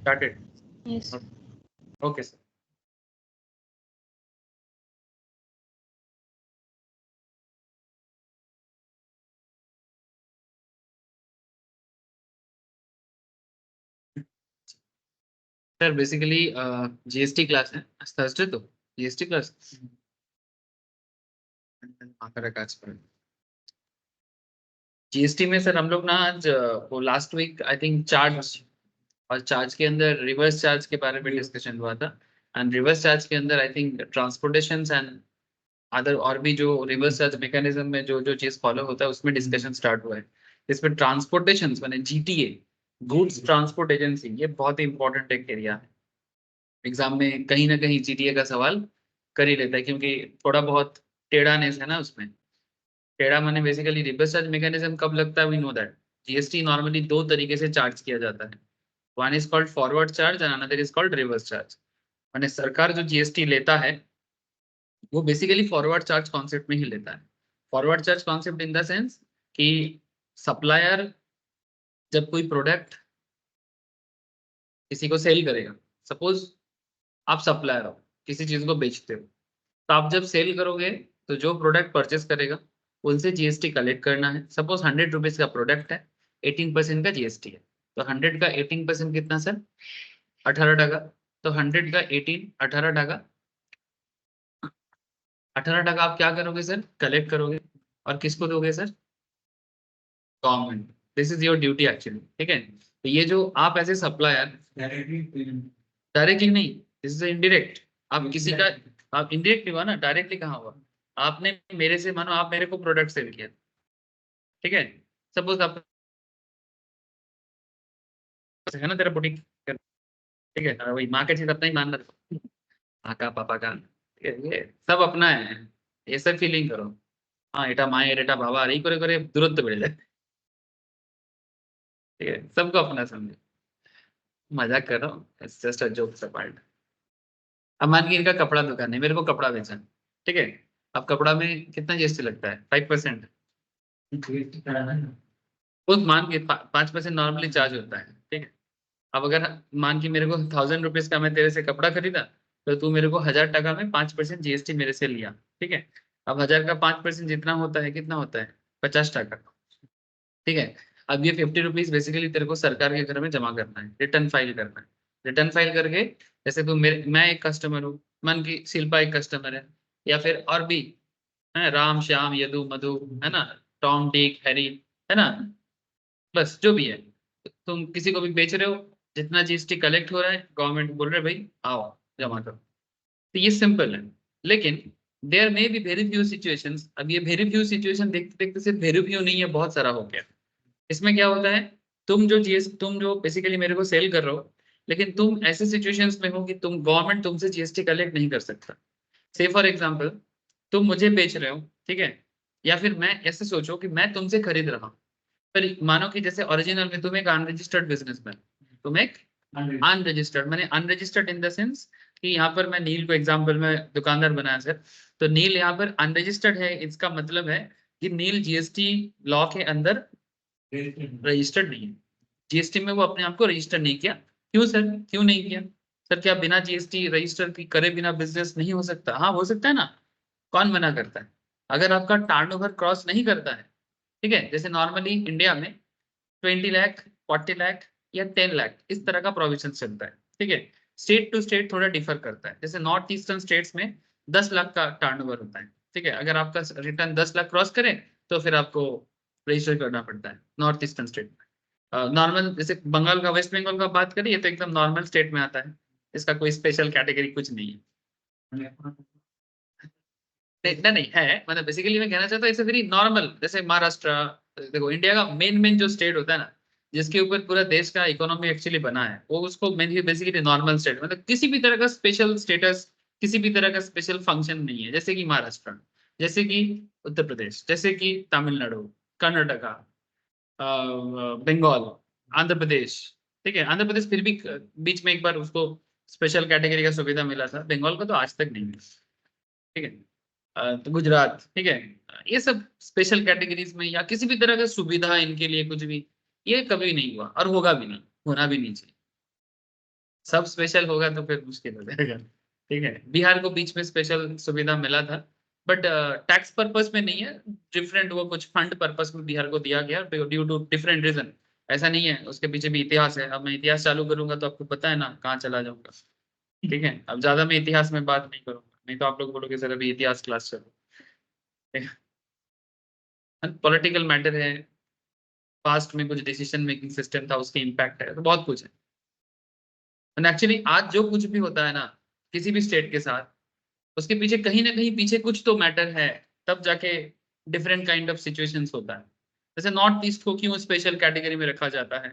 Started. Yes. Okay, sir. Sir basically GST class है Thursday, तो GST class GST में sir हम लोग ना आज वो last week I think charge, और चार्ज के अंदर रिवर्स चार्ज के बारे में डिस्कशन हुआ था। एंड रिवर्स चार्ज के अंदर I think transportation and other और भी जो रिवर्स चार्ज मैकेनिज्म में जो जो चीज फॉलो होता है उसमें डिस्कशन स्टार्ट हुआ है। इसमें ट्रांसपोर्टेशन माने जीटीए, गुड्स ट्रांसपोर्ट एजेंसी, ये बहुत ही इंपॉर्टेंट एक एरिया है। एग्जाम में कहीं ना कहीं जीटीए का सवाल कर ही लेता है, क्योंकि थोड़ा बहुत टेढ़ानेस है ना उसमें। टेढ़ा माने बेसिकली रिवर्स चार्ज मैकेनिज्म कब लगता है, we know that GST normally दो तरीके से चार्ज किया जाता है। One is called forward charge and another is called reverse charge. माने सरकार जो जीएसटी लेता है वो बेसिकली फॉरवर्ड चार्ज कॉन्सेप्ट में ही लेता है। Forward charge concept in the sense कि सप्लायर जब कोई प्रोडक्ट किसी को सेल करेगा, सपोज आप सप्लायर हो, किसी चीज को बेचते हो, तो आप जब सेल करोगे तो जो प्रोडक्ट परचेस करेगा उनसे जीएसटी कलेक्ट करना है। सपोज 100 रुपीज का प्रोडक्ट है, 18% का जीएसटी है, तो 100 का 18% कितना सर, 18 टका। तो 100 का 18, 18 टका, 18 टका आप क्या करोगे सर, कलेक्ट करोगे और किसको दोगे sir, government. This is your duty actually, ठीक है। तो ये जो आप एज ए सप्लायर, डायरेक्टली नहीं, दिस इज इनडायरेक्ट। आप किसी का, आप इनडायरेक्ट हुआ ना, डायरेक्टली कहाँ हुआ। आपने मेरे से, मानो आप मेरे को प्रोडक्ट सेल किया, ठीक है। सपोज आप है ना तेरा बुटीक, ठीक है, वही माँ का चीज अपना ही मानना, माँ का पापा का, ठीक है, ये सब अपना है, ये सब फीलिंग करो। हाँ एटा माए एटा बाबा यही करे करे दूरत्व बेड़े जाए, ठीक है, सबको अपना समझे। मजाक कर रहा हूँ, it's just a joke part. अब मान के इनका कपड़ा दुकान है, मेरे को कपड़ा बेचा, ठीक है। अब कपड़ा में कितना जीएसटी लगता है, 5%। उस मान के 5% नॉर्मली चार्ज होता है, ठीक है। अब अगर मान के मेरे को 1000 रुपीज का मैं तेरे से कपड़ा खरीदा, तो तू मेरे को 1000 टका में 5% जीएसटी मेरे से लिया, ठीक है। अब 1000 का 5% जितना होता है कितना होता है, 50 टका, ठीक है। अब ये 50 रुपीज बेसिकली तेरे को सरकार के घर में जमा करना है, रिटर्न फाइल करना है। रिटर्न फाइल करके, जैसे तू मेरे, मैं एक कस्टमर हूँ, मन की शिल्पा एक कस्टमर है, या फिर और भी है, राम श्याम यदु मधु, है ना, टॉम डिक हैरी, है ना, बस जो भी है, तुम किसी को भी बेच रहे हो, जितना जीएसटी कलेक्ट हो रहा है गवर्नमेंट बोल रहे है भाई आओ जमा करो। तो ये सिंपल है। लेकिन there may be very few situations, अब ये वेरी फ्यू सिचुएशन देखते देखते सिर्फ वेरी फ्यू नहीं है, बहुत सारा हो गया। इसमें क्या होता है, तुम जो बेसिकली मेरे को सेल कर रहे हो, लेकिन तुम ऐसे सिचुएशंस में हो कि तुम, गवर्नमेंट तुमसे जीएसटी कलेक्ट नहीं कर सकता। से फॉर एग्जाम्पल, तुम मुझे बेच रहे हो, ठीक है, या फिर मैं ऐसे सोचो कि मैं तुमसे खरीद रहा हूँ, पर मानो कि जैसे ओरिजिनल में तुम एक अनरजिस्टर्ड बिजनेसमैन, तुम एक अनरजिस्टर्ड, मैंने अनरजिस्टर्ड इन द सेंस कि यहाँ पर मैं नील को एग्जाम्पल में दुकानदार बनाया सर, तो नील यहाँ पर अनरजिस्टर्ड है, इसका मतलब है कि नील जीएसटी लॉ के अंदर रजिस्टर्ड नहीं है। जीएसटी में वो अपने आप को रजिस्टर नहीं किया। क्यों सर, क्यों नहीं किया सर, क्या बिना जीएसटी रजिस्टर की करे बिना बिजनेस नहीं हो सकता, हाँ हो सकता है ना, कौन मना करता है। अगर आपका टर्नओवर क्रॉस नहीं करता है, ठीक है, जैसे नॉर्मली इंडिया में 20 लाख, 40 लाख या 10 लाख इस तरह का प्रोविजन चलता है, ठीक है। स्टेट टू स्टेट थोड़ा डिफर करता है, जैसे नॉर्थ ईस्टर्न स्टेट्स में 10 लाख का टर्नओवर होता है, ठीक है। अगर आपका रिटर्न 10 लाख क्रॉस करे तो फिर आपको रजिस्टर करना पड़ता है नॉर्थ ईस्टर्न स्टेट में। नॉर्मल जैसे बंगाल का, वेस्ट बंगाल का बात करिए तो एकदम नॉर्मल स्टेट में आता है, इसका कोई स्पेशल कैटेगरी कुछ नहीं है। नहीं नहीं नहीं है, मतलब बेसिकली मैं कहना चाहता हूँ इट्स वेरी नॉर्मल, जैसे महाराष्ट्र, देखो इंडिया का मेन मेन जो स्टेट होता है ना, जिसके ऊपर पूरा देश का इकोनॉमी एक्चुअली बना है, वो उसको मेन बेसिकली नॉर्मल स्टेट, मतलब किसी भी तरह का स्पेशल स्टेटस, किसी भी तरह का स्पेशल फंक्शन नहीं है, जैसे कि महाराष्ट्र, जैसे कि उत्तर प्रदेश, जैसे कि तमिलनाडु, कर्नाटका, बंगाल, आंध्र प्रदेश, ठीक है। आंध्र प्रदेश फिर भी बीच में एक बार उसको स्पेशल कैटेगरी का सुविधा मिला था, बंगाल को तो आज तक नहीं मिला, ठीक है। तो गुजरात, ठीक है, ये सब स्पेशल कैटेगरीज में या किसी भी तरह का सुविधा इनके लिए कुछ भी, ये कभी नहीं हुआ और होगा भी नहीं, होना भी नहीं चाहिए। सब स्पेशल होगा तो फिर मुश्किल हो जाएगा। ठीक है, बिहार को बीच में स्पेशल सुविधा मिला था, बट टैक्स पर्पस में नहीं है, डिफरेंट वो कुछ फंड पर्पस में बिहार को दिया गया ड्यू टू डिफरेंट रीजन। ऐसा नहीं है, उसके पीछे भी इतिहास है। अब मैं इतिहास चालू करूंगा तो आपको पता है ना कहाँ चला जाऊंगा। ठीक है, अब ज्यादा मैं इतिहास में बात नहीं करूंगा, नहीं तो आप लोग बोलोगे सर अभी इतिहास क्लास चलो। पॉलिटिकल मैटर है, पास्ट में कुछ डिसीजन मेकिंग सिस्टम था, उसके इम्पैक्ट है, तो बहुत कुछ है। एक्चुअली आज जो कुछ भी होता है ना किसी भी स्टेट के साथ, उसके पीछे कहीं ना कहीं पीछे कुछ तो मैटर है, तब जाके डिफरेंट काइंड ऑफ सिचुएशंस होता है। जैसे नॉर्थ ईस्ट को क्यों स्पेशल कैटेगरी में रखा जाता है,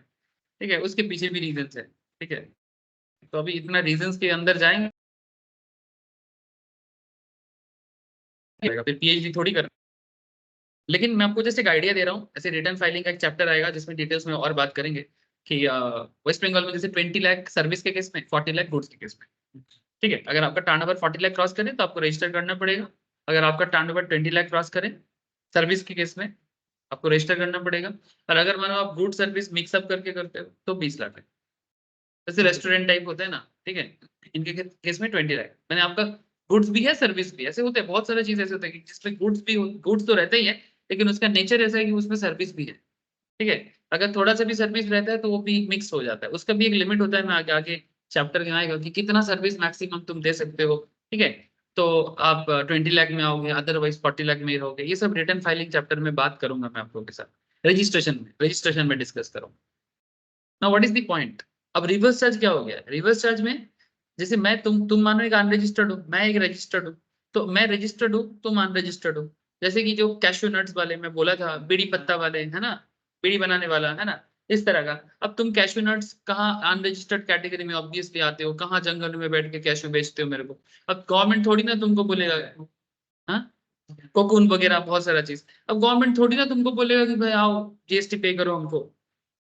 ठीक है, उसके पीछे भी रीजंस है। ठीक है, तो अभी इतना रीजंस के अंदर जाएंगे फिर पीएचडी थोड़ी कर। लेकिन मैं आपको जैसे एक आइडिया दे रहा हूँ, ऐसे रिटर्न फाइलिंग का एक चैप्टर आएगा जिसमें डिटेल्स में और बात करेंगे कि वेस्ट बंगाल में जैसे 20 लाख सर्विस के केस में, 40 लाख गुड्स के केस में। ठीक है, अगर आपका टर्नओवर 40 लाख क्रॉस करे तो आपको रजिस्टर करना पड़ेगा। अगर आपका टर्नओवर 20 लाख क्रॉस करे सर्विस के केस में, आपको रजिस्टर करना पड़ेगा। और अगर मानो आप गुड सर्विस मिक्सअप करके करते हो तो 20 लाख है। जैसे रेस्टोरेंट टाइप होता है ना, ठीक है, इनके केस में 20 लाख। मैंने आपका गुड्स भी है सर्विस भी, ऐसे होते हैं बहुत सारी चीज ऐसे होते हैं कि जिसमें गुड्स भी, गुड्स तो रहते ही है, लेकिन उसका नेचर ऐसा है कि उसमें सर्विस भी है। ठीक है, अगर थोड़ा सा भी सर्विस रहता है तो वो भी मिक्स हो जाता है, उसका भी एक लिमिट होता है। मैं आगे आगे चैप्टर में आएगा कि कितना सर्विस मैक्सिमम तुम दे सकते हो। ठीक है, तो आप 20 लाख में आओगे, अदरवाइज 40 लाख में रहोगे। ये सब रिटर्न फाइलिंग चैप्टर में बात करूंगा मैं आप लोगों के साथ, रजिस्ट्रेशन में डिस्कस करूंगा। ना व्हाट इज द पॉइंट। अब रिवर्स चार्ज क्या हो गया, रिवर्स चार्ज में जैसे मैं तुम मानो एक अनरजिस्टर्ड हो, मैं एक रजिस्टर्ड हूँ, तो मैं रजिस्टर्ड हूँ, तुम अनरजिस्टर्ड हो। जैसे कि जो कैशू नट्स वाले मैं बोला था, बीड़ी पत्ता वाले है ना, बीड़ी बनाने वाला है ना, इस तरह का। अब तुम कैशू नट्स कहाँ अनरजिस्टर्ड कैटेगरी में ऑब्वियसली आते हो, कहाँ जंगल में बैठ के कैशू बेचते हो मेरे को। अब गवर्नमेंट थोड़ी ना तुमको बोलेगा, हाँ, कोकून वगैरह बहुत सारा चीज। अब गवर्नमेंट थोड़ी ना तुमको बोलेगा कि भाई आओ जीएसटी पे करो हमको।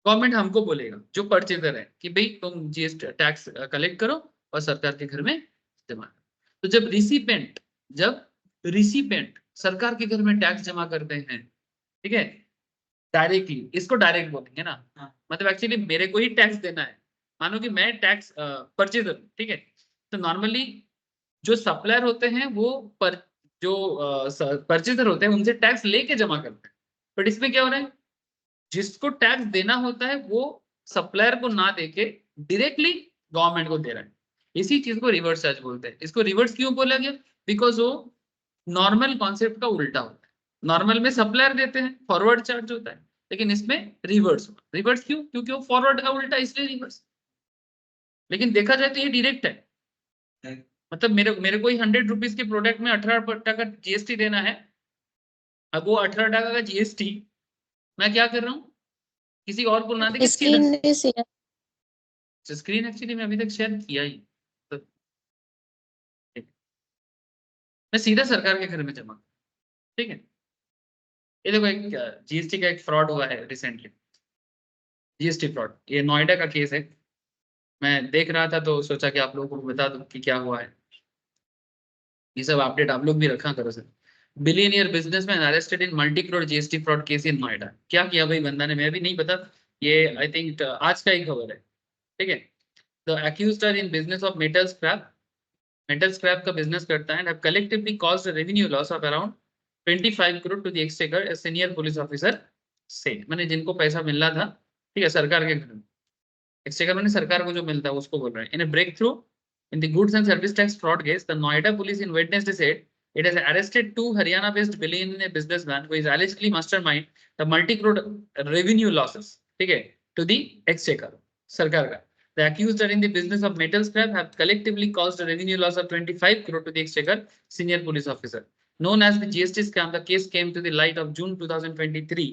गवर्नमेंट हमको बोलेगा जो परचेजर है कि भाई तुम जीएसटी टैक्स कलेक्ट करो और सरकार के घर में जमा करो। तो जब रिसिपेंट सरकार के घर में टैक्स जमा करते हैं, ठीक है, डायरेक्टली, इसको डायरेक्ट बोलेंगे ना। हाँ। मतलब एक्चुअली मेरे को ही टैक्स देना है। मानो कि मैं टैक्स परचेजर हूँ, ठीक है, तो नॉर्मली जो सप्लायर होते हैं वो पर जो परचेजर होते हैं उनसे टैक्स लेके जमा करते हैं। बट इसमें क्या हो रहा है, जिसको टैक्स देना होता है वो सप्लायर को ना देके डायरेक्टली गवर्नमेंट को दे रहा है। इसी चीज को रिवर्स चार्ज बोलते हैं। इसको रिवर्स क्यों बोला गया, बिकॉज वो नॉर्मल कॉन्सेप्ट का उल्टा होता है। नॉर्मल में सप्लायर देते हैं, फॉरवर्ड चार्ज होता है, लेकिन इसमें रिवर्स। रिवर्स क्यों, क्योंकि वो फॉरवर्ड का उल्टा, इसलिए रिवर्स। लेकिन देखा जाए तो ये डायरेक्ट है। मतलब मेरे को ही 100 रुपीज के प्रोडक्ट में 18% जीएसटी देना है। अब वो 18 का जीएसटी मैं क्या कर रहा हूँ, किसी और को ना देके सीधा स्क्रीन एक्चुअली मैं अभी तक शेयर किया ही, तो मैं सीधा सरकार के घर में जमा। ठीक है, ये देखो एक जीएसटी का एक फ्रॉड हुआ है रिसेंटली। जीएसटी फ्रॉड, ये नोएडा का केस है। मैं देख रहा था तो सोचा कि आप लोगों को बता दूं कि क्या हुआ है। ये सब अपडेट आप लोग भी रखा करो sir. Billionaire businessman arrested in multi crore GST fraud case in Noida. क्या किया भाई बंदा ने, मैं भी नहीं पता। ये आई थिंक आज का ही खबर है। ठीक है, the accused are in business of metal scrap. Metal scrap का बिजनेस करता है and have collectively caused a revenue loss of around 25 crore to the exchequer, a senior police officer से। मैंने जिनको पैसा मिलना था, ठीक है, सरकार के घर में, एक्सचेकर मैंने सरकार को जो मिलता है उसको बोल रहे हैं। In a breakthrough in the goods and service tax fraud case, the Noida police in Wednesday said it has arrested two Haryana-based billionaire businessmen who is allegedly mastermind the multi-crore revenue losses. ठीक है, to the exchequer, सरकार का। The accused are in the business of metal scrap, have collectively caused a revenue loss of 25 crore to the exchequer, senior police officer. Known as the GST scam, the case came to the light of June 2023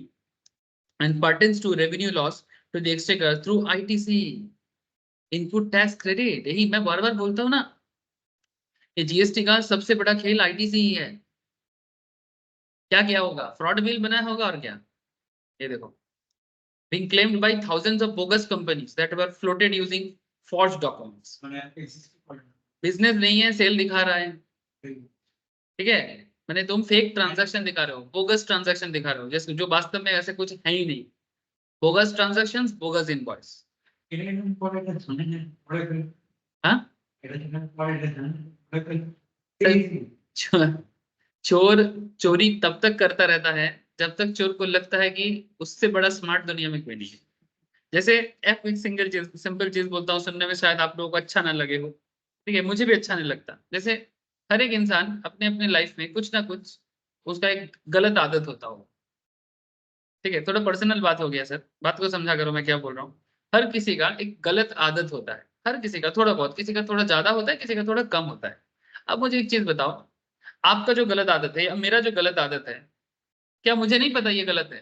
and pertains to revenue loss to the exchequer through ITC, input tax credit. यही मैं बार बार बोलता हूँ ना, ये GST का सबसे बड़ा खेल आईटीसी ही है। क्या किया होगा, फ्रॉड बिल बनाया होगा और क्या। ये देखो, being claimed by thousands of bogus companies that were floated using forged documents। Business नहीं है, सेल दिखा रहा है। ठीक है, मैंने तुम फेक ट्रांजैक्शन दिखा रहे हो, बोगस ट्रांजैक्शन दिखा रहे हो, जैसे जो वास्तव में ऐसे कुछ है ही नहीं। Bogus transactions, bogus invoice. हाँ चोर चोरी तब तक करता रहता है जब तक चोर को लगता है कि उससे बड़ा स्मार्ट दुनिया में कोई नहीं है। जैसे एक सिंपल चीज बोलता हूँ, सुनने में शायद आप लोगों को अच्छा ना लगे हो, ठीक है, मुझे भी अच्छा नहीं लगता। जैसे हर एक इंसान अपने अपने लाइफ में कुछ ना कुछ उसका एक गलत आदत होता हो, ठीक है, थोड़ा पर्सनल बात हो गया सर, बात को समझा करो मैं क्या बोल रहा हूँ। हर किसी का एक गलत आदत होता है, हर किसी का थोड़ा बहुत, किसी का थोड़ा ज्यादा होता है, किसी का थोड़ा कम होता है। अब मुझे एक चीज बताओ, आपका जो गलत आदत है या मेरा जो गलत आदत है, क्या मुझे नहीं पता ये गलत है?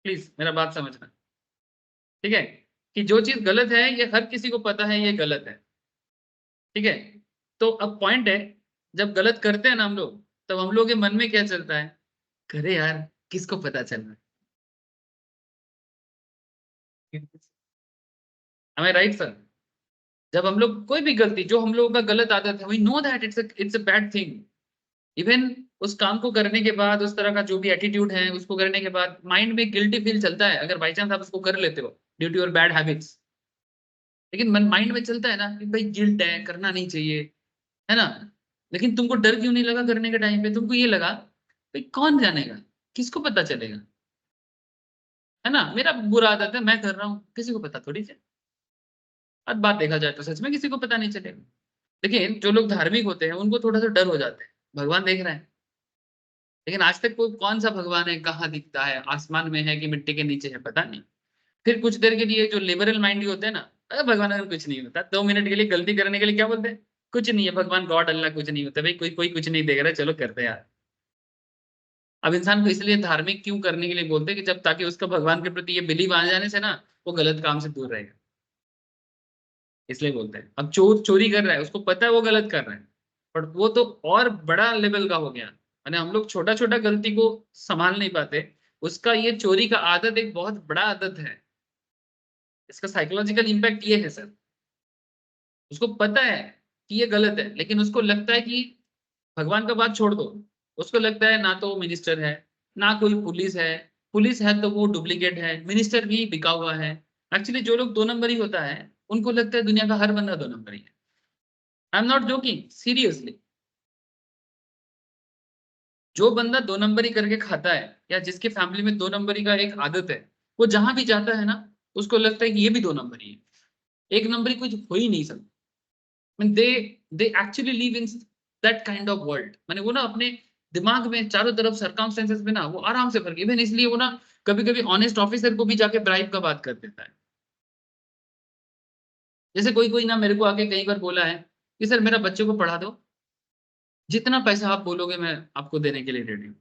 प्लीज मेरा बात समझना, ठीक है, कि जो चीज गलत है ये हर किसी को पता है ये गलत है, ठीक है। तो अब पॉइंट है, जब गलत करते हैं ना हम लोग, तब हम लोग के मन में क्या चलता है, करे यार किसको पता चल रहा है, हमें राइट सर? जब हम लोग कोई भी गलती, जो हम लोगों का गलत आदत है, we know that it's a bad thing, even उस काम को करने के बाद, उस तरह का जो भी एटीट्यूड है उसको करने के बाद माइंड में गिल्टी फील चलता है, अगर बाई चांस आप उसको कर लेते हो due to your bad habits. लेकिन मन माइंड में चलता है ना कि भाई गिल्ट है, करना नहीं चाहिए, है ना? लेकिन तुमको डर क्यों नहीं लगा करने के टाइम पे? तुमको ये लगा भाई कौन जानेगा, किसको पता चलेगा, है ना? मेरा बुरा आदत है, मैं कर रहा हूँ, किसी को पता थोड़ी चले। और बात देखा जाए तो सच में किसी को पता नहीं चलेगा। लेकिन जो लोग धार्मिक होते हैं उनको थोड़ा सा डर हो जाता है, भगवान देख रहे हैं। लेकिन आज तक कोई कौन सा भगवान है, कहाँ दिखता है, आसमान में है कि मिट्टी के नीचे है, पता नहीं। फिर कुछ देर के लिए जो लिबरल माइंड होते हैं ना, अरे भगवान अगर कुछ नहीं होता, 2 मिनट के लिए गलती करने के लिए क्या बोलते हैं, कुछ नहीं है भगवान, गॉड अल्लाह कुछ नहीं होता, भाई कोई कोई कुछ नहीं देख रहा है, चलो करते हैं यार। अब इंसान को इसलिए धार्मिक क्यों करने के लिए बोलते हैं कि जब, ताकि उसका भगवान के प्रति ये बिलीव आ जाने से ना, वो गलत काम से दूर रहेगा, इसलिए बोलते हैं। अब चोर चोरी कर रहा है, उसको पता है वो गलत कर रहा है, पर वो तो और बड़ा लेवल का हो गया, माने हम लोग छोटा छोटा गलती को संभाल नहीं पाते, उसका ये चोरी का आदत एक बहुत बड़ा आदत है। इसका साइकोलॉजिकल इम्पैक्ट ये है सर, उसको पता है कि ये गलत है, लेकिन उसको लगता है कि, भगवान का बात छोड़ दो, उसको लगता है ना तो वो मिनिस्टर है, ना कोई पुलिस है, पुलिस है तो वो डुप्लीकेट है, मिनिस्टर भी बिका हुआ है। एक्चुअली जो लोग 2 नंबरी होता है, उनको लगता है दुनिया का हर बंदा 2 नंबरी है। I am not joking, seriously. जो बंदा 2 नंबरी करके खाता है, या जिसके फैमिली में 2 नंबरी का एक आदत है, वो जहां भी जाता है ना, उसको लगता है कि ये भी 2 नंबरी है, 1 नंबरी कुछ हो ही नहीं सकता। They they actually live in that kind of world, माने वो ना अपने दिमाग में चारों तरफ सर्कमस्टेंसेस में ना वो आराम से फर्क, इवन इसलिए वो ना कभी कभी ऑनेस्ट ऑफिसर को भी जाके ब्राइब का बात कर देता है। जैसे कोई कोई ना मेरे को आके कई बार बोला है कि सर मेरा बच्चे को पढ़ा दो, जितना पैसा आप बोलोगे मैं आपको देने के लिए रेडी हूँ,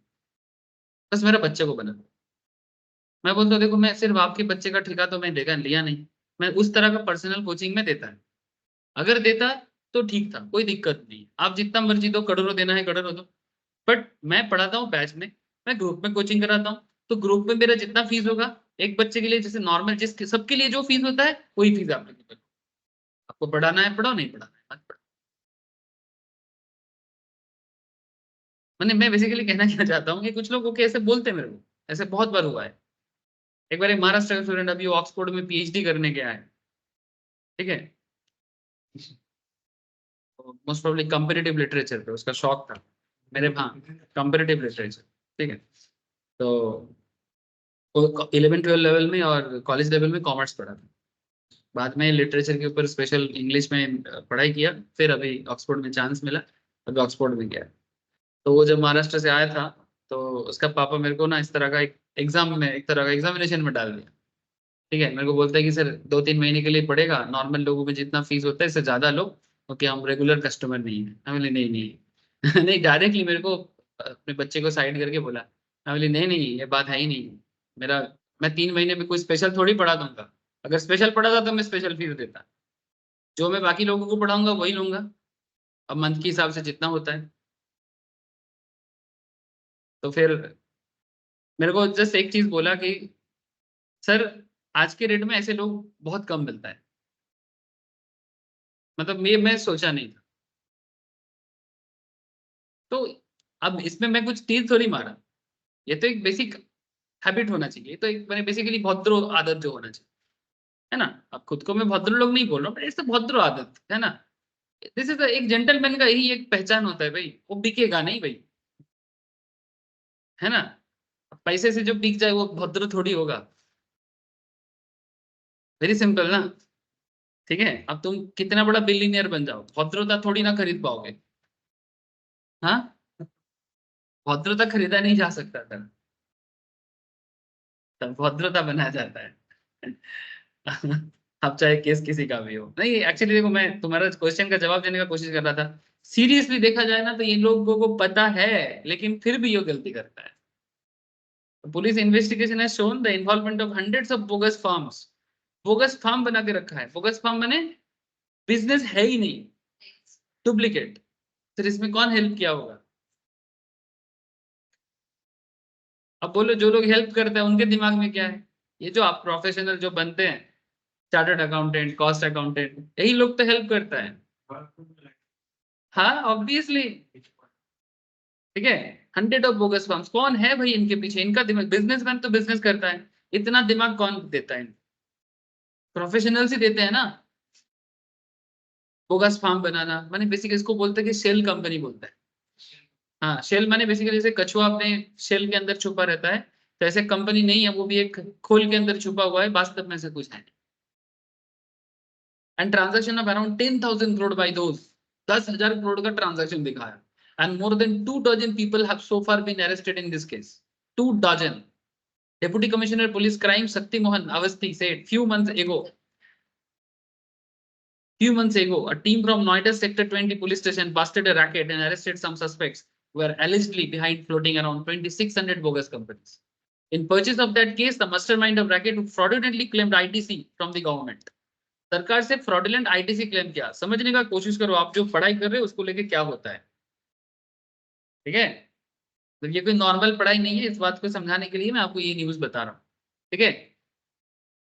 बस मेरा बच्चे को बना दो। मैं बोलता हूँ देखो, मैं सिर्फ आपके बच्चे का ठेका तो मैं देखा लिया नहीं, मैं उस तरह का पर्सनल कोचिंग में देता है, अगर देता तो ठीक था, कोई दिक्कत नहीं, आप जितना मर्जी दो, करोड़ों देना है करोड़ों दो। बट मैं पढ़ाता हूँ बैच में, मैं ग्रुप में कोचिंग कराता हूँ, तो ग्रुप में मेरा जितना फीस होगा, एक बच्चे के लिए जैसे नॉर्मल जिस सबके लिए जो फीस होता है वही फीस आप लोगों की। आपको पढ़ाना है पढ़ाओ, नहीं पढ़ाना है मत पढ़ाओ। मैंने मैं बेसिकली कहना क्या चाहता हूँ कि कुछ लोग ओके ऐसे बोलते हैं मेरे को, ऐसे बहुत बार हुआ है। एक बार एक महाराष्ट्र का स्टूडेंट अभी ऑक्सफोर्ड में पीएचडी करने गया है, ठीक है, मोस्ट प्रोबेबली कंपेरेटिव लिटरेचर पे उसका शौक था, मेरे, हाँ, कंपेरेटिव लिटरेचर, ठीक है। तो 11-12 लेवल में और कॉलेज लेवल में कॉमर्स पढ़ा था, बाद में लिटरेचर के ऊपर स्पेशल इंग्लिश में पढ़ाई किया, फिर अभी ऑक्सफोर्ड में चांस मिला, अभी ऑक्सफोर्ड में गया। तो वो जब महाराष्ट्र से आया था, तो उसका पापा मेरे को ना इस तरह का एक एग्जाम में, एक तरह का एग्जामिनेशन में डाल दिया, ठीक है। मेरे को बोलता है कि सर 2-3 महीने के लिए पड़ेगा, नॉर्मल लोगों में जितना फीस होता है इससे ज्यादा लो, क्योंकि हम रेगुलर कस्टमर नहीं है। मैं बोली नहीं नहीं नहीं, डायरेक्टली मेरे को अपने बच्चे को साइड करके बोला। मैं बोली नहीं नहीं, ये बात है ही नहीं, मेरा, मैं 3 महीने में कोई स्पेशल थोड़ी पढ़ा दूंगा, अगर स्पेशल पढ़ा था तो मैं स्पेशल फीस देता, जो मैं बाकी लोगों को पढ़ाऊंगा वही लूंगा, अब मंथ के हिसाब से जितना होता है। तो फिर मेरे को जस्ट एक चीज बोला कि सर आज के रेट में ऐसे लोग बहुत कम मिलता है, मतलब मैं सोचा नहीं था। तो अब इसमें मैं कुछ तीर थोड़ी मारा, ये तो एक बेसिक हैबिट होना चाहिए, ये तो एक मैंने बेसिकली भद्र आदत जो होना चाहिए। है ना। अब खुद को मैं भद्र लोग नहीं बोल रहा हूँ, इट्स भद्र आदत है ना। दिस इज एक जेंटलमैन का यही एक पहचान होता है भाई, वो बिकेगा नहीं भाई, है ना। पैसे से जो बिक जाए वो भद्र थोड़ी होगा। वेरी सिंपल ना। ठीक है, अब तुम कितना बड़ा बिलियनियर बन जाओ, भद्रता थोड़ी ना खरीद पाओगे। हाँ, भद्रता खरीदा नहीं जा सकता था, तब भद्रता बनाया जाता है। अब चाहे केस किसी का भी हो। नहीं एक्चुअली देखो, मैं तुम्हारा क्वेश्चन का जवाब देने का कोशिश कर रहा था। सीरियसली देखा जाए ना तो ये लोगों को पता है, लेकिन फिर भी ये गलती करता है। Police investigation has shown the involvement of hundreds of bogus firms. Bogus firm बना के रखा है, बोगस फार्म मैंने बिजनेस है ही नहीं, डुप्लीकेट। फिर इसमें कौन हेल्प किया होगा? अब बोलो, जो लोग हेल्प करते हैं उनके दिमाग में क्या है? ये जो आप प्रोफेशनल जो बनते हैं, चार्टर्ड अकाउंटेंट, कॉस्ट अकाउंटेंट, यही लोग तो हेल्प करता है। हाँ ऑब्वियसली। ठीक है, हंड्रेड ऑफ बोगस फर्म्स, कौन है भाई इनके पीछे? इनका दिमाग, बिजनेसमैन तो बिजनेस करता है, इतना दिमाग कौन देता है? प्रोफेशनल्स ही देते हैं ना। बोगस फार्म बनाना माने बेसिकली इसको बोलते हैं कि शेल कंपनी बोलते हैं। हाँ, शेल माने बेसिकली जैसे कछुआ अपने शेल के अंदर छुपा रहता है, तो ऐसे कंपनी नहीं है, वो भी एक खोल के अंदर छुपा हुआ है, वास्तव में से कुछ है। And transaction of around 10,000 crore by those, 10,000 crore का ट्रांजैक्शन दिखाया। And more than 2 dozen people have so far been arrested in this case. 2 dozen. Deputy Commissioner Police Crime Sakti Mohan Avasthi said few months ago, a team from Noida Sector 20 police station busted a racket and arrested some suspects who were allegedly behind floating around 2,600 bogus companies. In purchase of that case, the mastermind of racket fraudulently claimed ITC from the government. सरकार से fraudulent ITC claim किया। समझने का कोशिश करो, आप जो पढ़ाई कर रहे हो उसको लेके क्या होता है। ठीक है, तो ये कोई नॉर्मल पढ़ाई नहीं है, इस बात को समझाने के लिए मैं आपको ये न्यूज बता रहा हूँ। ठीक है,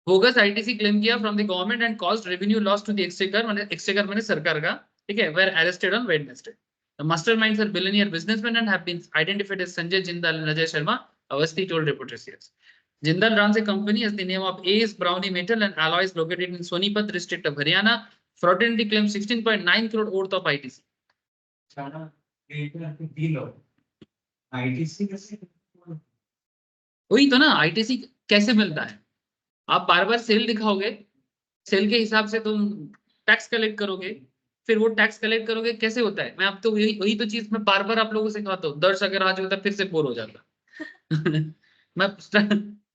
बोगस आईटीसी क्लेम किया from the government and caused revenue loss to the exchequer, माने एक्सचेकर माने सरकार का। ठीक है, were arrested on Wednesday. The masterminds are billionaire businessmen and have been identified as Sanjay Jindal and Ajay Sharma, Avasthi told reporters here. Jindal runs a company as the name of Ace Brownie Metal and Alloys located in Sonipat district of Haryana. Fraudulently claimed 16.9 crore worth of ITC. वही तो ना, ITC कैसे मिलता है? आप बार बार cell दिखाओगे, cell के हिसाब से तुम टैक्स कलेक्ट करोगे, फिर वो टैक्स कलेक्ट करोगे, कैसे होता है? मैं आप तो वही तो चीज मैं बार बार आप लोगों से कहता हूँ, दर्श अगर आज होता फिर से बोर हो जाता। मैं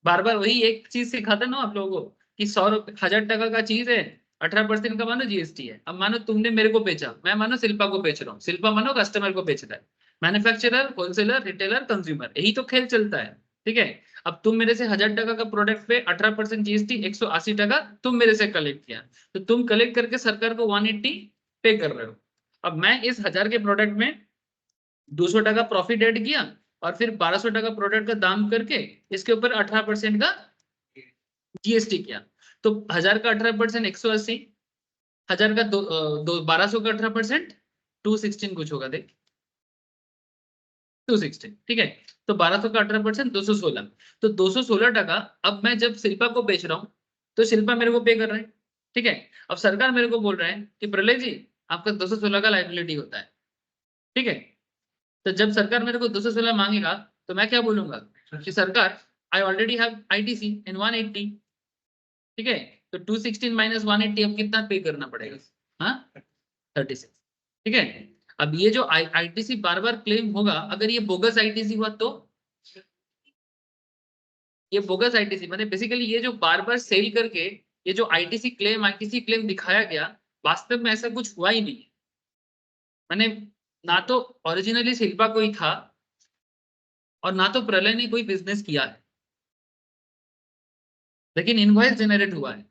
बार बार वही एक चीज सिखाता ना आप लोगों को कि 1,000 टका का चीज है, 18% का मानो जीएसटी है। अब मानो तुमने मेरे को बेचा, मैं मानो शिल्पा को बेच रहा हूँ, शिल्पा मानो कस्टमर को बेच रहा है, मैन्युफैक्चरर, होलसेलर, रिटेलर, कंज्यूमर, यही तो खेल चलता है। ठीक है, अब तुम मेरे से 1,000 टका का प्रोडक्ट पे 18% जीएसटी, 180 टका तुम मेरे से कलेक्ट किया, तो तुम कलेक्ट करके सरकार को 180 पे कर रहे हो। अब मैं इस 1,000 के प्रोडक्ट में 200 टका प्रॉफिट ऐड किया, और फिर 1,200 टका प्रोडक्ट का दाम करके इसके ऊपर 18% का जीएसटी किया। तो 1,000 का 18% 180, 1,000 का 1,200 का 18% 216 कुछ होगा देख, 216। ठीक है, तो 1,200 का 18% 216, तो 216 टका अब मैं जब शिल्पा को बेच रहा हूँ तो शिल्पा मेरे को पे कर रहा है। ठीक है, अब सरकार मेरे को बोल रहा है कि प्रलय जी आपका 216 का लाइबिलिटी होता है। ठीक है, तो जब सरकार मेरे को 216 मांगेगा तो मैं क्या बोलूंगा कि सरकार आई ऑलरेडी हैव आईटीसी इन 180। ठीक है, तो 216 माइनस 180 अब कितना पे करना पड़ेगा? हाँ, 36। ठीक है, अब ये जो आईटीसी बार बार क्लेम होगा, अगर ये बोगस आईटीसी हुआ तो ये बोगस आईटीसी माने बेसिकली ये जो बार बार सेल करके ये जो आईटीसी क्लेम दिखाया गया, वास्तव में ऐसा कुछ हुआ ही नहीं है। माने ना तो ओरिजिनली शिल्पा कोई था और ना तो प्रलय ने कोई बिजनेस किया है, लेकिन इनवॉइस जनरेट हुआ है,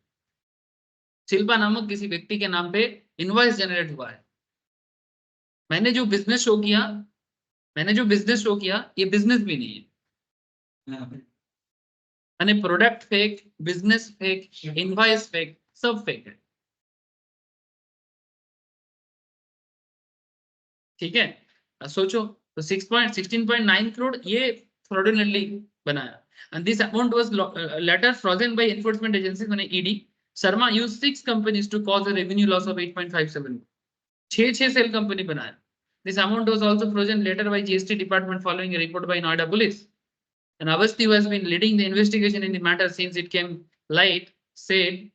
शिल्पा नामक किसी व्यक्ति के नाम पे इनवॉइस जनरेट हुआ है। मैंने जो बिजनेस शो किया ये बिजनेस भी नहीं है। मैंने product fake, business fake, invoice fake, सब फेक है। ठीक है, सोचो, तो 16.9 करोड़ ये फ्रॉडुलेंटली बनाया, and this amount was later frozen by enforcement agencies माने ED Sharma used 6 companies to cause a revenue loss of 8.57. 6 cell company बनाया. This amount was also frozen later by GST department following a report by Noida police. And Avasti, who has been leading the investigation in the matter since it came light, said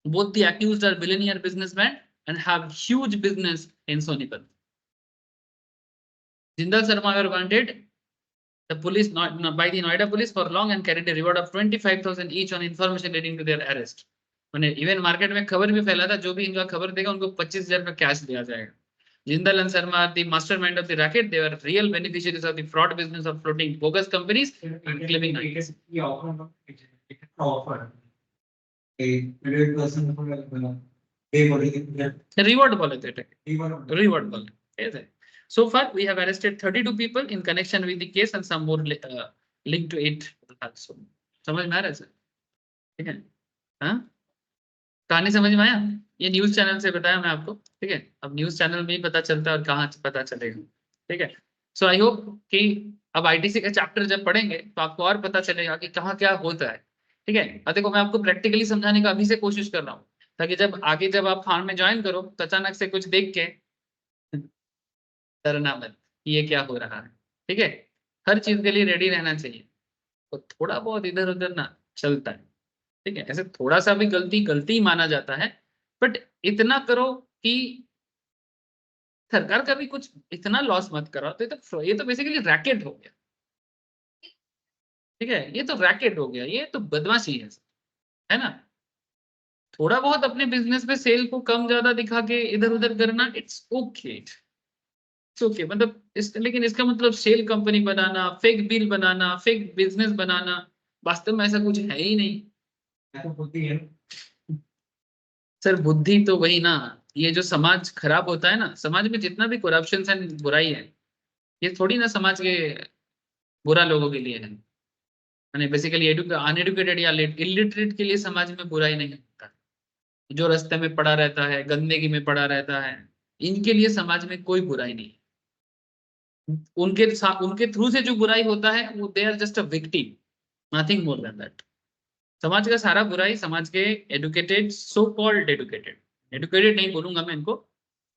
both the accused are billionaire businessmen and have huge business in Sonipat. Jindal Sharma were wanted the police by the Noida police for long and carried a reward of 25,000 each on information leading to their arrest. मैंने even market में खबर भी फैला था, जो भी इनका खबर देगा उनको 25,000 का कैश दिया जाएगा. Jindal and Sharma are the mastermind of the racket. They were real beneficiaries of the fraud business of floating bogus companies and claiming rights. Reward बोले थे. Reward बोले. ऐसे. So far, we have arrested 32 people in connection with the case and some more linked to it also. समझ में आ रहा है sir? ठीक है? हाँ? कहानी समझ में आया? ये न्यूज चैनल से बताया मैं आपको. ठीक है? अब न्यूज चैनल में ही पता चलता है और कहाँ पता चलेगा. ठीक है? So I hope कि अब ITC का चैप्टर जब पढ़ेंगे तो आपको और पता चलेगा कि कहाँ क्या होता है. ठीक है? अब देखो मैं आपको प्रैक्टिकली समझाने का अभी से कोशिश कर रहा हूँ ताकि जब आगे जब आप फार्म में ज्वाइन करो तो अचानक से कुछ देख के डरना मत ये क्या हो रहा है. ठीक है? हर चीज के लिए रेडी रहना चाहिए. तो थोड़ा बहुत इधर उधर ना चलता है. ठीक है? ऐसे थोड़ा सा भी गलती माना जाता है, बट इतना करो कि सरकार का भी कुछ इतना लॉस मत करो. तो ये तो बेसिकली रैकेट हो गया. ठीक है? ये तो रैकेट हो गया, ये तो बदमाशी है ना. थोड़ा बहुत अपने बिजनेस में सेल को कम ज्यादा दिखा के इधर उधर करना, इट्स ओके. ओके मतलब लेकिन इसका मतलब सेल कंपनी बनाना, फेक बिल बनाना, फेक बिजनेस बनाना, वास्तव में ऐसा कुछ है ही नहीं. तो बुद्धि है सर. बुद्धि तो वही ना, ये जो समाज खराब होता है ना, समाज में जितना भी करप्शन एंड बुराई है, ये थोड़ी ना समाज के बुरा लोगों के लिए है. यानी बेसिकली अनएडुकेटेड या इलिटरेट के लिए समाज में बुराई नहीं होता. जो रास्ते में पड़ा रहता है, गंदगी में पड़ा रहता है, इनके लिए समाज में कोई बुराई नहीं. उनके थ्रू से जो बुराई होता है वो they are just a victim, nothing more than that. समाज का सारा बुराई समाज के एडुकेटेड, सो कॉल्ड एडुकेटेड नहीं बोलूंगा मैं इनको,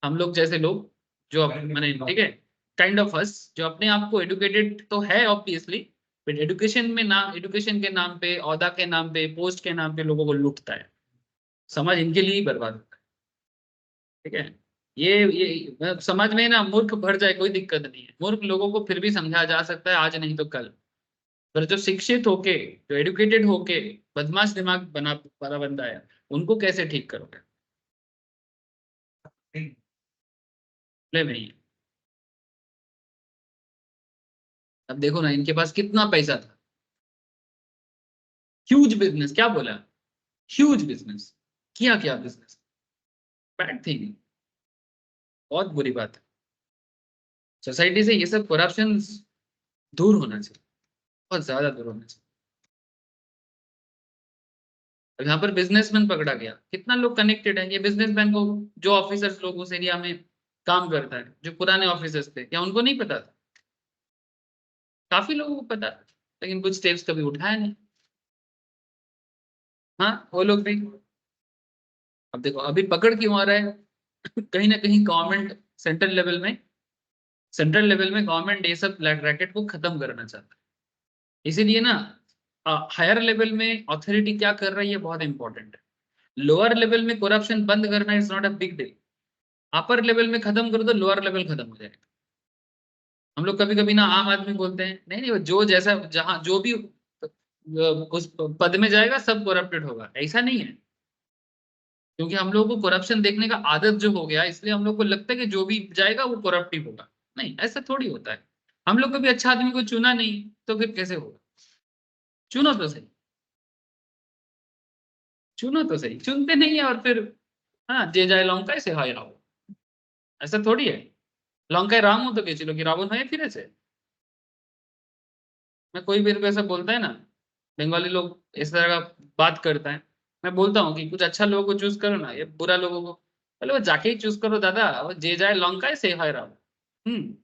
हम लोग जैसे लोग जो मैंने, ठीक है, काइंड ऑफ अस, जो अपने आप को एडुकेटेड तो है ऑब्वियसली, बट एडुकेशन के नाम पे, औहदा के नाम पे, पोस्ट के नाम पे लोगों को लूटता है. समाज इनके लिए ही बर्बाद होता है. ठीक है? ये समाज में ना मूर्ख भर जाए कोई दिक्कत नहीं है. मूर्ख लोगों को फिर भी समझा जा सकता है, आज नहीं तो कल. पर जो शिक्षित होके, जो एडुकेटेड होके बदमाश दिमाग बना बंदा है, उनको कैसे ठीक करोगे? नहीं. अब देखो ना, इनके पास कितना पैसा था. ह्यूज बिजनेस, क्या बोला? Huge business. किया क्या बिजनेस? Bad thing. बहुत बुरी बात है. सोसाइटी से ये सब करप्शन दूर होना चाहिए, बहुत ज्यादा दूर होना चाहिए. यहाँ पर बिजनेसमैन पकड़ा गया. कितना लोग कनेक्टेड है ये बिजनेसमैन को, जो ऑफिसर्स लोग उस एरिया में काम करता है, जो पुराने ऑफिसर्स थे, क्या उनको नहीं पता था? काफी लोगों को पता था, लेकिन कुछ स्टेप्स कभी उठाया नहीं. हाँ, वो लोग भी. अब देखो अभी पकड़ क्यों आ रहा है? कहीं ना कहीं गवर्नमेंट सेंट्रल लेवल में गवर्नमेंट ये सब रैकेट को खत्म करना चाहता है. इसीलिए ना हायर लेवल में अथॉरिटी क्या कर रही है बहुत इंपॉर्टेंट है. लोअर लेवल में करप्शन बंद करना is not a big deal. Upper level में खत्म करो तो लोअर लेवल खत्म हो जाएगा. हम लोग कभी कभी ना आम आदमी बोलते हैं नहीं नहीं, जो जैसा जहां जो भी उस पद में जाएगा सब करप्टेड होगा. ऐसा नहीं है, क्योंकि हम लोगों को करप्शन देखने का आदत जो हो गया, इसलिए हम लोग को लगता है कि जो भी जाएगा वो करप्टिव होगा. नहीं, ऐसा थोड़ी होता है. हम लोग कभी अच्छा आदमी को चुना नहीं तो फिर कैसे होगा? चुनो तो सही. चुनते नहीं है और फिर हाँ, जे जाए लंका से हाय रावण. ऐसा थोड़ी है. लंकाয় राम हो तो কে ছিল কি রাবণ হয়ে ফিরেছে? मैं कोई मेरे को ऐसा बोलता है ना, बंगाली लोग इस तरह का बात करता है, मैं बोलता हूँ कि कुछ अच्छा लोगों को चूज करो ना, ये बुरा लोगों को. बोले वो जाके ही चूज करो दादा, वो जे जाए लंकाয় से हाय रावण.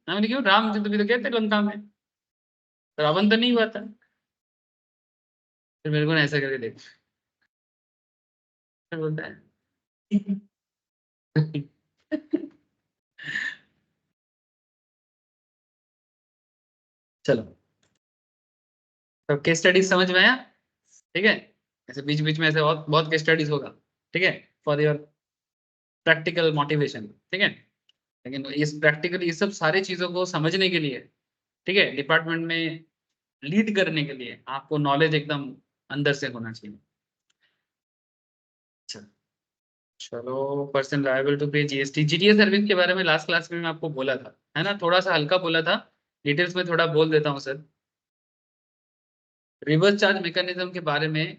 हमने क्यों, राम जी तो भी तो कहते लंका में, रावण तो नहीं हुआ था. फिर मेरे को ना ऐसा करके देख. क्या बोलता है? चलो, तो केस स्टडीज समझ में आया? ठीक है, ऐसे बीच बीच में ऐसे बहुत बहुत केस स्टडीज होगा, ठीक है, फॉर योर प्रैक्टिकल मोटिवेशन, ठीक है। लेकिन इस प्रैक्टिकल ये सब सारी चीजों को समझने के लिए, ठीक है, डिपार्टमेंट में लीड करने के लिए आपको नॉलेज एकदम अंदर से होना चाहिए। अच्छा, चलो, person liable to pay GST, GTA service के बारे में लास्ट क्लास में मैं आपको बोला था, है ना, थोड़ा सा हल्का बोला था, डिटेल्स में थोड़ा बोल देता हूँ सर। रिवर्स चार्ज मैकेनिज्म के बारे में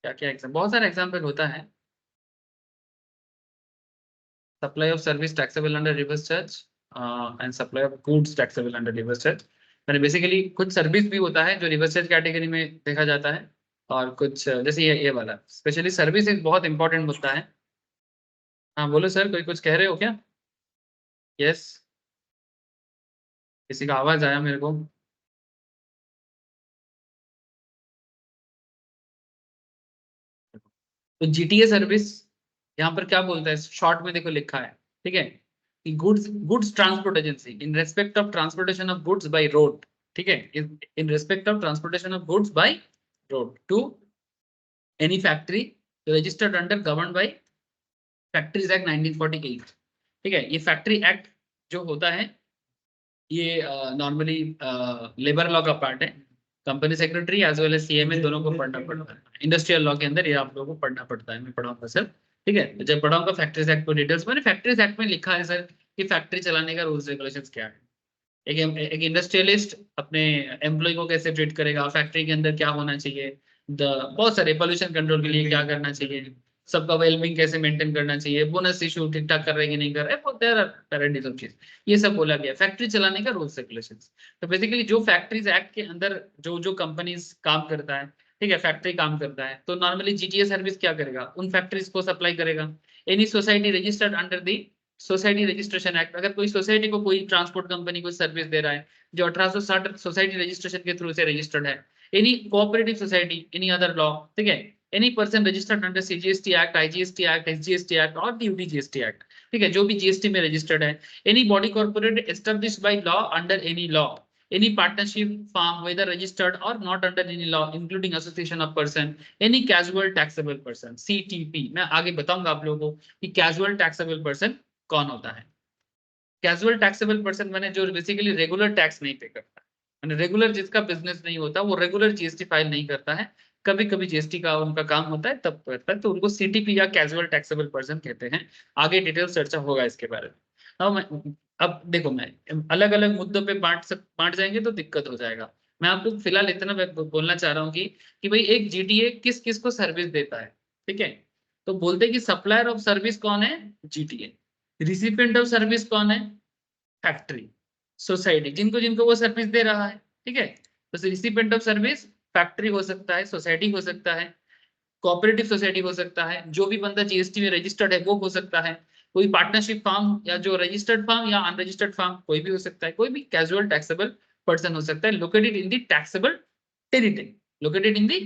क्या क्या एग्जाम, बहुत सारा एग्जाम्पल होता है। Supply of service taxable under reverse charge and supply of goods taxable under reverse charge. मैंने बेसिकली कुछ सर्विस भी होता है जो रिवर्स चार्ज कैटेगरी में देखा जाता है, और कुछ जैसे ये वाला स्पेशली सर्विस एक बहुत इंपॉर्टेंट मुद्दा है। हाँ बोलो सर, कोई कुछ कह रहे हो क्या? यस, किसी का आवाज आया मेरे को। तो जीटीए सर्विस यहाँ पर क्या बोलता है, शॉर्ट में देखो लिखा है, ठीक है, कि goods goods transport agency in respect of transportation of goods by road, ठीक है, in respect of transportation of goods by road to any factory registered under govern by factories act 1948, ठीक है। ये फैक्ट्री एक्ट जो होता है ये normally labour law का पार्ट है। Company secretary as well as CMA दोनों को पढ़ना पड़ता है, इंडस्ट्रियल लॉ के अंदर ये आप लोगों को पढ़ना पड़ता है, मैं पढ़ाऊंगा सर, ठीक है। तो जब पढ़ाऊंगा फैक्ट्रीज एक्ट को डिटेल्स में, फैक्ट्रीज एक्ट में लिखा है सर कि फैक्ट्री चलाने का रूल्स रेगुलेशंस क्या है, एक इंडस्ट्रियलिस्ट अपने एम्प्लॉय को कैसे ट्रीट करेगा, फैक्ट्री के अंदर क्या होना चाहिए, द बहुत सारे पोल्यूशन कंट्रोल के लिए क्या करना चाहिए, सबका वेलबिंग कैसे मेंटेन करना चाहिए, बोनस इशू ठीक ठाक कर रहे हैं कि नहीं कर रहे, बहुत देयर पैराडाइज ऑफ चीज, ये सब बोला गया फैक्ट्री चलाने का रूल्स रेगुलेशंस। तो बेसिकली जो फैक्ट्रीज एक्ट के अंदर जो जो कंपनीज काम करता है, ठीक है, फैक्ट्री काम करता है, तो नॉर्मली जीटीए सर्विस क्या करेगा, उन फैक्ट्रीज को सप्लाई करेगा। Any society registered under the society registration act, अगर कोई सोसाइटी को कोई ट्रांसपोर्ट कंपनी को सर्विस दे रहा है जो 1860 सोसाइटी रजिस्ट्रेशन के थ्रू से रजिस्टर्ड है, any cooperative society, any other law, ठीक है, any person registered under CGST act, IGST act, SGST act और यूडीजीएसटी एक्ट, ठीक है, जो भी जीएसटी में रजिस्टर्ड है, any body corporate established by law under any law, any partnership firm whether registered or not under any law including association of person, any casual taxable person CTP। मैं आगे बताऊंगा आप लोगों को कि casual taxable person कौन होता है। कैजुअल टैक्सेबल पर्सन माने जो बेसिकली रेगुलर टैक्स नहीं पे करता, माने रेगुलर जिसका बिजनेस नहीं होता वो रेगुलर जीएसटी फाइल नहीं करता है, कभी कभी जीएसटी का उनका काम होता है तब करता है, तो उनको सीटीपी या कैजुअल टैक्सेबल पर्सन कहते हैं। आगे डिटेल चर्चा होगा इसके बारे में। अब देखो, मैं अलग अलग मुद्दों पे बांट जाएंगे तो दिक्कत हो जाएगा। मैं आपको फिलहाल इतना बोलना चाह रहा हूँ कि भाई एक जीटीए किस किस को सर्विस देता है, ठीक है। तो बोलते हैं कि सप्लायर ऑफ सर्विस कौन है, जीटीए। रिसिपिएंट ऑफ सर्विस कौन है, फैक्ट्री, सोसाइटी, जिनको जिनको वो सर्विस दे रहा है, ठीक है। तो रिसिपिएंट ऑफ सर्विस फैक्ट्री हो सकता है, सोसाइटी हो सकता है, कोऑपरेटिव सोसाइटी हो सकता है, जो भी बंदा जीएसटी में रजिस्टर्ड है वो हो सकता है, कोई पार्टनरशिप फार्म या जो रजिस्टर्ड फार्म या अनरजिस्टर्ड फार्म कोई भी हो सकता है, कोई भी कैजुअल टैक्सेबल पर्सन हो सकता है located in the taxable territory, located in the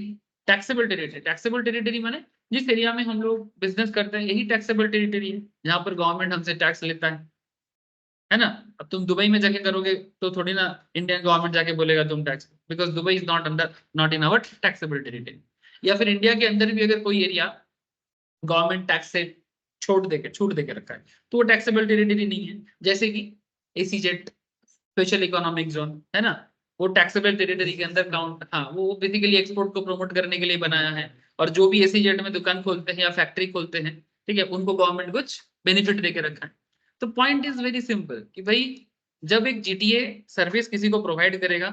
taxable territory. Taxable territory माने जिस एरिया में हम लोग बिजनेस करते हैं यही टैक्सेबल टेरिटरी है, जहां पर गवर्नमेंट हमसे टैक्स लेता है ना। अब तुम दुबई में जाके करोगे तो थोड़ी ना इंडियन गवर्नमेंट जाके बोलेगा तुम tax, because Dubai is not under, not in our taxable territory. या फिर इंडिया के अंदर भी अगर कोई एरिया गवर्नमेंट टैक्स से छूट देके रखा है तो वो टैक्सेबल टेरिटरी नहीं है, जैसे कि एसीजेड, स्पेशल इकोनॉमिक जोन, है ना, वो टैक्सेबल टेरिटरी के अंदर काउंट, हाँ वो बेसिकली एक्सपोर्ट को प्रमोट करने के लिए बनाया है। और जो भी एसीजेड में दुकान खोलते हैं या फैक्ट्री खोलते हैं, ठीक है, उनको गवर्नमेंट कुछ बेनिफिट देके रखा है। तो पॉइंट इज वेरी सिंपल कि भाई जब एक जीटीए सर्विस किसी को प्रोवाइड करेगा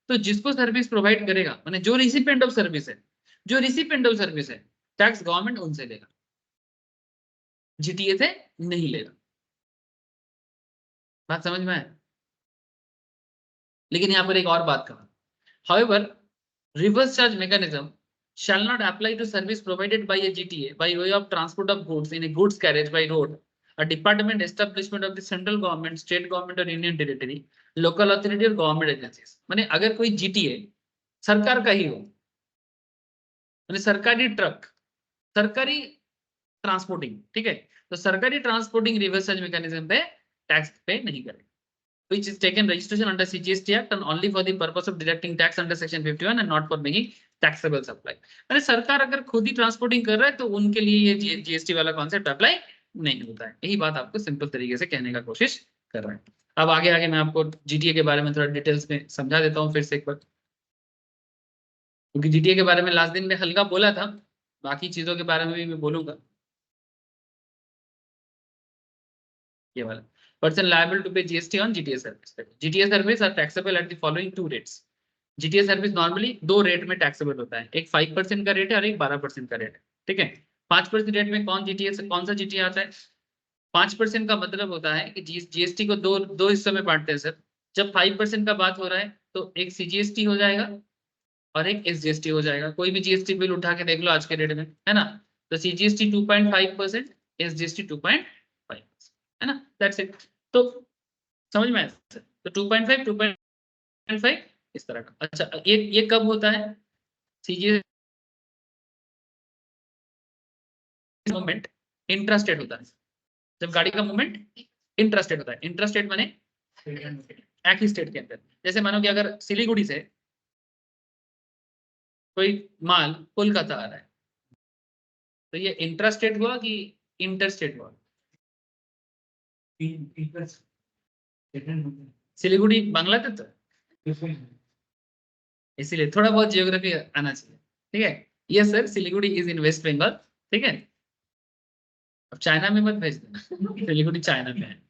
तो जिसको सर्विस प्रोवाइड करेगा माने जो रिसिपिएंट ऑफ सर्विस है, जो रिसिपिएंट ऑफ सर्विस है, टैक्स गवर्नमेंट उनसे लेगा, जीटीए से नहीं लेगा। बात समझ में आए? लेकिन यहाँ पर एक और बात कहा, however reverse charge mechanism shall not apply to service provided by a GTA by way of transport of goods in a goods carriage by road, a department establishment of the central government, state government or union territory, local authority और government agencies, माने अगर कोई GTA सरकार का ही हो, माने सरकारी truck, सरकारी ट्रांसपोर्टिंग, ठीक है, तो सरकारी ट्रांसपोर्टिंग रिवर्स चार्ज मैकेनिज्म पे टैक्स पे नहीं करेगा, which is taken registration under CGST Act and only for the purpose of deducting tax under section 51 and not for making taxable supply। अरे सरकार अगर खुद ही ट्रांसपोर्टिंग कर रहा है तो उनके लिए ये जीएसटी वाला कॉन्सेप्ट अप्लाई नहीं होता है। यही बात आपको सिंपल तरीके से कहने का कोशिश कर रहा है। अब आगे आगे मैं आपको जीटीए के बारे में थोड़ा डिटेल्स में समझा देता हूँ फिर से एक बार, क्योंकि जीटीए के बारे में लास्ट दिन में हल्का बोला था, बाकी चीजों के बारे में भी मैं बोलूंगा। ये वाला person liable to pay GST on GTA service। GTA service are taxable at the following two rates। GTA service normally दो रेट में टैक्सेबल होता है, एक 5% का रेट है और एक 12% का रेट है, ठीक है। 5% रेट में कौन सा जीटीए आता है? 5% का मतलब होता है कि जीएसटी को दो दो हिस्सों में बांटते हैं सर। जब 5% का बात हो रहा है तो एक सीजीएसटी हो जाएगा और एक एसजीएसटी हो जाएगा। कोई भी जीएसटी बिल उठा के देख लो आज के डेट में, है ना, तो सीजीएसटी 2.5%, एसजीएसटी 2.5%, है ना, दैट्स इट। तो समझ में आया सर? तो 2.5 इस तरह का। अच्छा, ये कब होता है? सीजीएसटी मूवमेंट इंट्रास्टेट होता है, जब गाड़ी का मूवमेंट इंट्रास्टेट होता है। इंट्रास्टेट माने एक ही स्टेट के अंदर। जैसे मानो कि अगर सिलीगुड़ी से कोई माल कोलकाता आ रहा है, तो ये इंट्रास्टेट हुआ कि इंटरस्टेट हुआ? सिलीगुड़ी बांग्लादेश तो, इसीलिए थोड़ा बहुत जियोग्राफी आना चाहिए, ठीक है। ये sir Siliguri is in West Bengal, ठीक है। अब चाइना में मत भेज देना सिलीगुड़ी चाइना में है।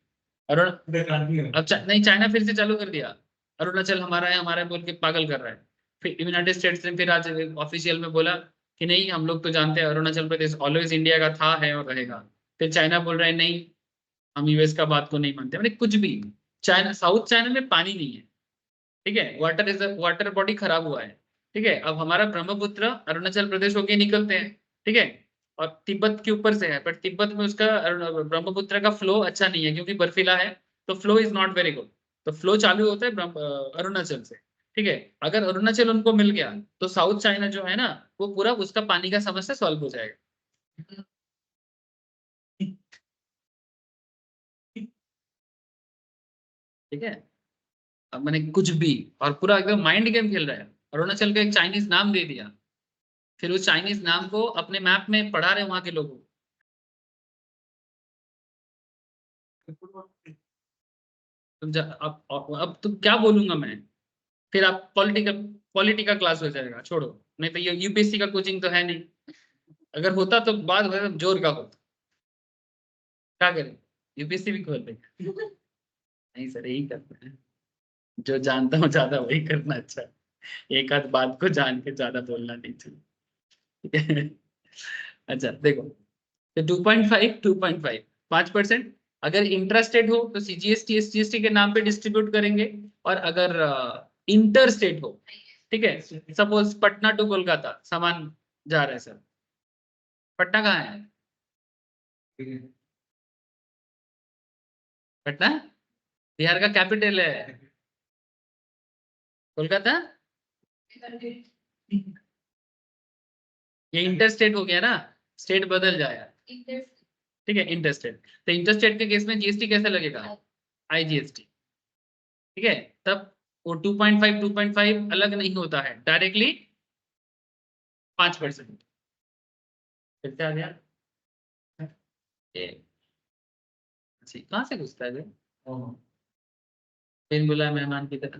और अब नहीं, चाइना फिर से चालू कर दिया, अरुणाचल हमारा है बोल के पागल कर रहा है। फिर यूनाइटेड स्टेट्स ने फिर आज ऑफिशियल में बोला कि नहीं, हम लोग तो जानते हैं अरुणाचल प्रदेश ऑलवेज इंडिया का था, है और रहेगा। फिर चाइना बोल रहा है नहीं, हम यूएस का बात को नहीं मानते। मैंने कुछ भी, चाइना, साउथ चाइना में पानी नहीं है, ठीक है, वाटर बॉडी खराब हुआ है, ठीक है। अब हमारा ब्रह्मपुत्र अरुणाचल प्रदेश होके निकलते हैं, ठीक है, और तिब्बत के ऊपर से है, पर तिब्बत में उसका ब्रह्मपुत्र का फ्लो अच्छा नहीं है क्योंकि बर्फीला है, तो flow is not very good. तो फ्लो चालू होता है अरुणाचल से, ठीक है। अगर अरुणाचल उनको मिल गया तो साउथ चाइना जो है ना, वो पूरा उसका पानी का समस्या सॉल्व हो जाएगा। ठीक है, अब मैंने कुछ भी, और पूरा एकदम माइंड गेम खेल रहा है। अरुणाचल का एक चाइनीज नाम दे दिया, फिर उस चाइनीज नाम को अपने मैप में पढ़ा रहे वहां के लोगों को। अब तो क्या बोलूंगा मैं, फिर आप पॉलिटिकल क्लास हो जाएगा, छोड़ो। नहीं तो ये यूपीएससी का कोचिंग तो है नहीं, अगर होता तो बात होता तो जोर का होता। क्या करें, यूपीएससी भी खोल देंगे नहीं सर, यही करना है, जो जानता हूँ ज्यादा वही करना अच्छा है। एक आध बात को जान के ज्यादा बोलना नहीं चाहिए अच्छा देखो, तो 2.5 5%। अगर इंट्रास्टेट हो तो सीजीएसटी एसजीएसटी के नाम पे डिस्ट्रीब्यूट करेंगे, और अगर इंटर स्टेट हो, ठीक है, सपोज पटना टू कोलकाता सामान जा रहा है सर, पटना कहाँ है? पटना बिहार का कैपिटल है, कोलकाता। ये इंटर स्टेट हो गया ना, स्टेट बदल जाएगा, ठीक है, इंटर स्टेट। तो इंटर स्टेट के केस में जीएसटी कैसे लगेगा? आईजीएसटी, ठीक है। तब वो 2.5 अलग नहीं होता है, डायरेक्टली 5%। फिर से आ गया ये, अच्छा, कहाँ से घुसता है ये? बिन बुलाए मेहमान की तरह।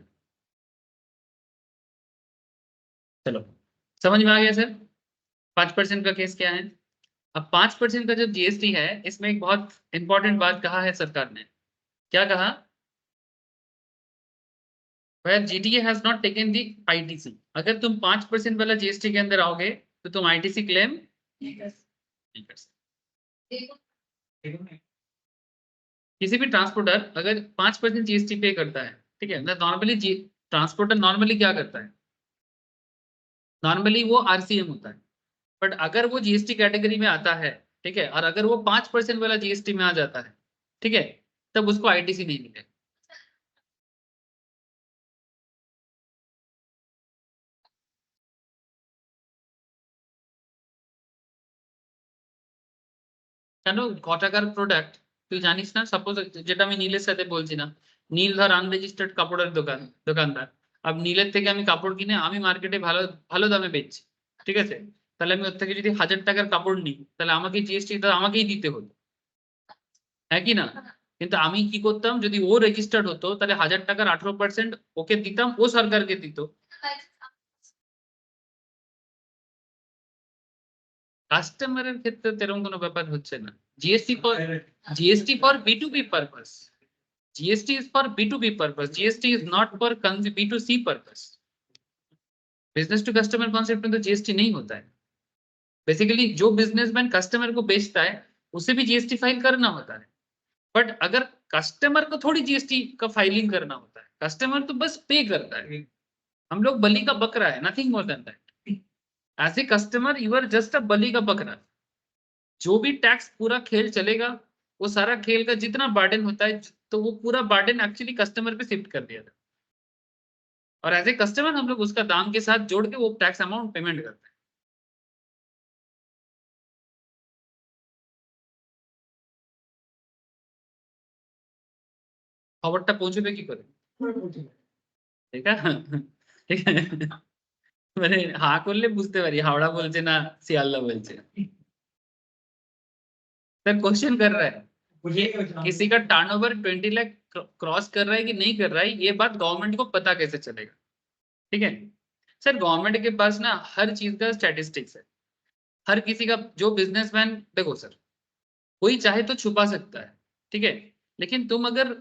चलो, समझ में आ गया सर 5% का केस क्या है। अब 5% का जो जीएसटी है, इसमें एक बहुत इंपॉर्टेंट बात कहा है सरकार ने। क्या कहा? where GTA has not taken the ITC। अगर तुम 5% वाला जीएसटी के अंदर आओगे तो तुम आईटीसी क्लेम नहीं कर सकते। किसी भी ट्रांसपोर्टर अगर 5% जीएसटी पे करता है, ठीक है, नॉर्मली ट्रांसपोर्टर नॉर्मली क्या करता है? नॉर्मली वो आरसीएम होता है, बट अगर वो जीएसटी कैटेगरी में आता है, ठीक है, और अगर वो 5% वाला जीएसटी में आ जाता है, ठीक है, तब उसको आईटीसी नहीं मिलेगा। কেন ক টাকার প্রোডাক্ট তুই জানিস না? সাপোজ যেটা আমি নীলের সাথে বলছি না, নীল ধর আনরেজিস্টার্ড কাপড়ের দোকানদার। আর নীলের থেকে আমি কাপড় কিনে আমি মার্কেটে ভালো ভালো দামে বেচছি, ঠিক আছে? তাহলে আমি ওর থেকে যদি 1000 টাকার কাপড় নিই, তাহলে আমাকে জিএসটি আমাকেই দিতে হতো, হ্যাঁ কি না? কিন্তু আমি কি করতাম, যদি ও রেজিস্টার্ড হতো তাহলে 1000 টাকার 18% ওকে দিতাম, ও সরকারকে দিত। কাস্টমারের ক্ষেত্রে তেরকম কোনো ব্যাপার হচ্ছে না। GST for B purpose. GST is for B2B purpose. GST is not for B2C purpose. Business to customer concept में तो जीएसटी नहीं होता है। बेसिकली जो बिजनेसमैन कस्टमर को बेचता है उसे भी जीएसटी फाइल करना होता है, बट अगर कस्टमर को थोड़ी जीएसटी का फाइलिंग करना होता है, कस्टमर तो बस पे करता है। हम लोग बलि का बकरा है, nothing more than that. As a customer you are just a बलि का बकरा। जो भी टैक्स पूरा खेल चलेगा, वो सारा खेल का जितना बर्डन होता है, तो वो पूरा बर्डन एक्चुअली कस्टमर पे शिफ्ट कर दिया था, और एज ए कस्टमर हम लोग उसका दाम के साथ जोड़ के वो टैक्स अमाउंट पेमेंट करते हैं। খবরটা পৌঁছবে কি করে? ঠিক আছে, ঠিক আছে, মানে হা করলে বুঝতে পারি হাওড়া বলছে না শিয়ালদা বলছে। सर क्वेश्चन कर रहा है ये किसी का टर्नओवर 20 लाख क्रॉस कर रहा है कि नहीं कर रहा है, ये बात गवर्नमेंट को पता कैसे चलेगा? ठीक है सर, गवर्नमेंट के पास ना हर चीज का स्टैटिस्टिक्स है। हर किसी का जो बिजनेसमैन, देखो सर, कोई चाहे तो छुपा सकता है, ठीक है, लेकिन तुम अगर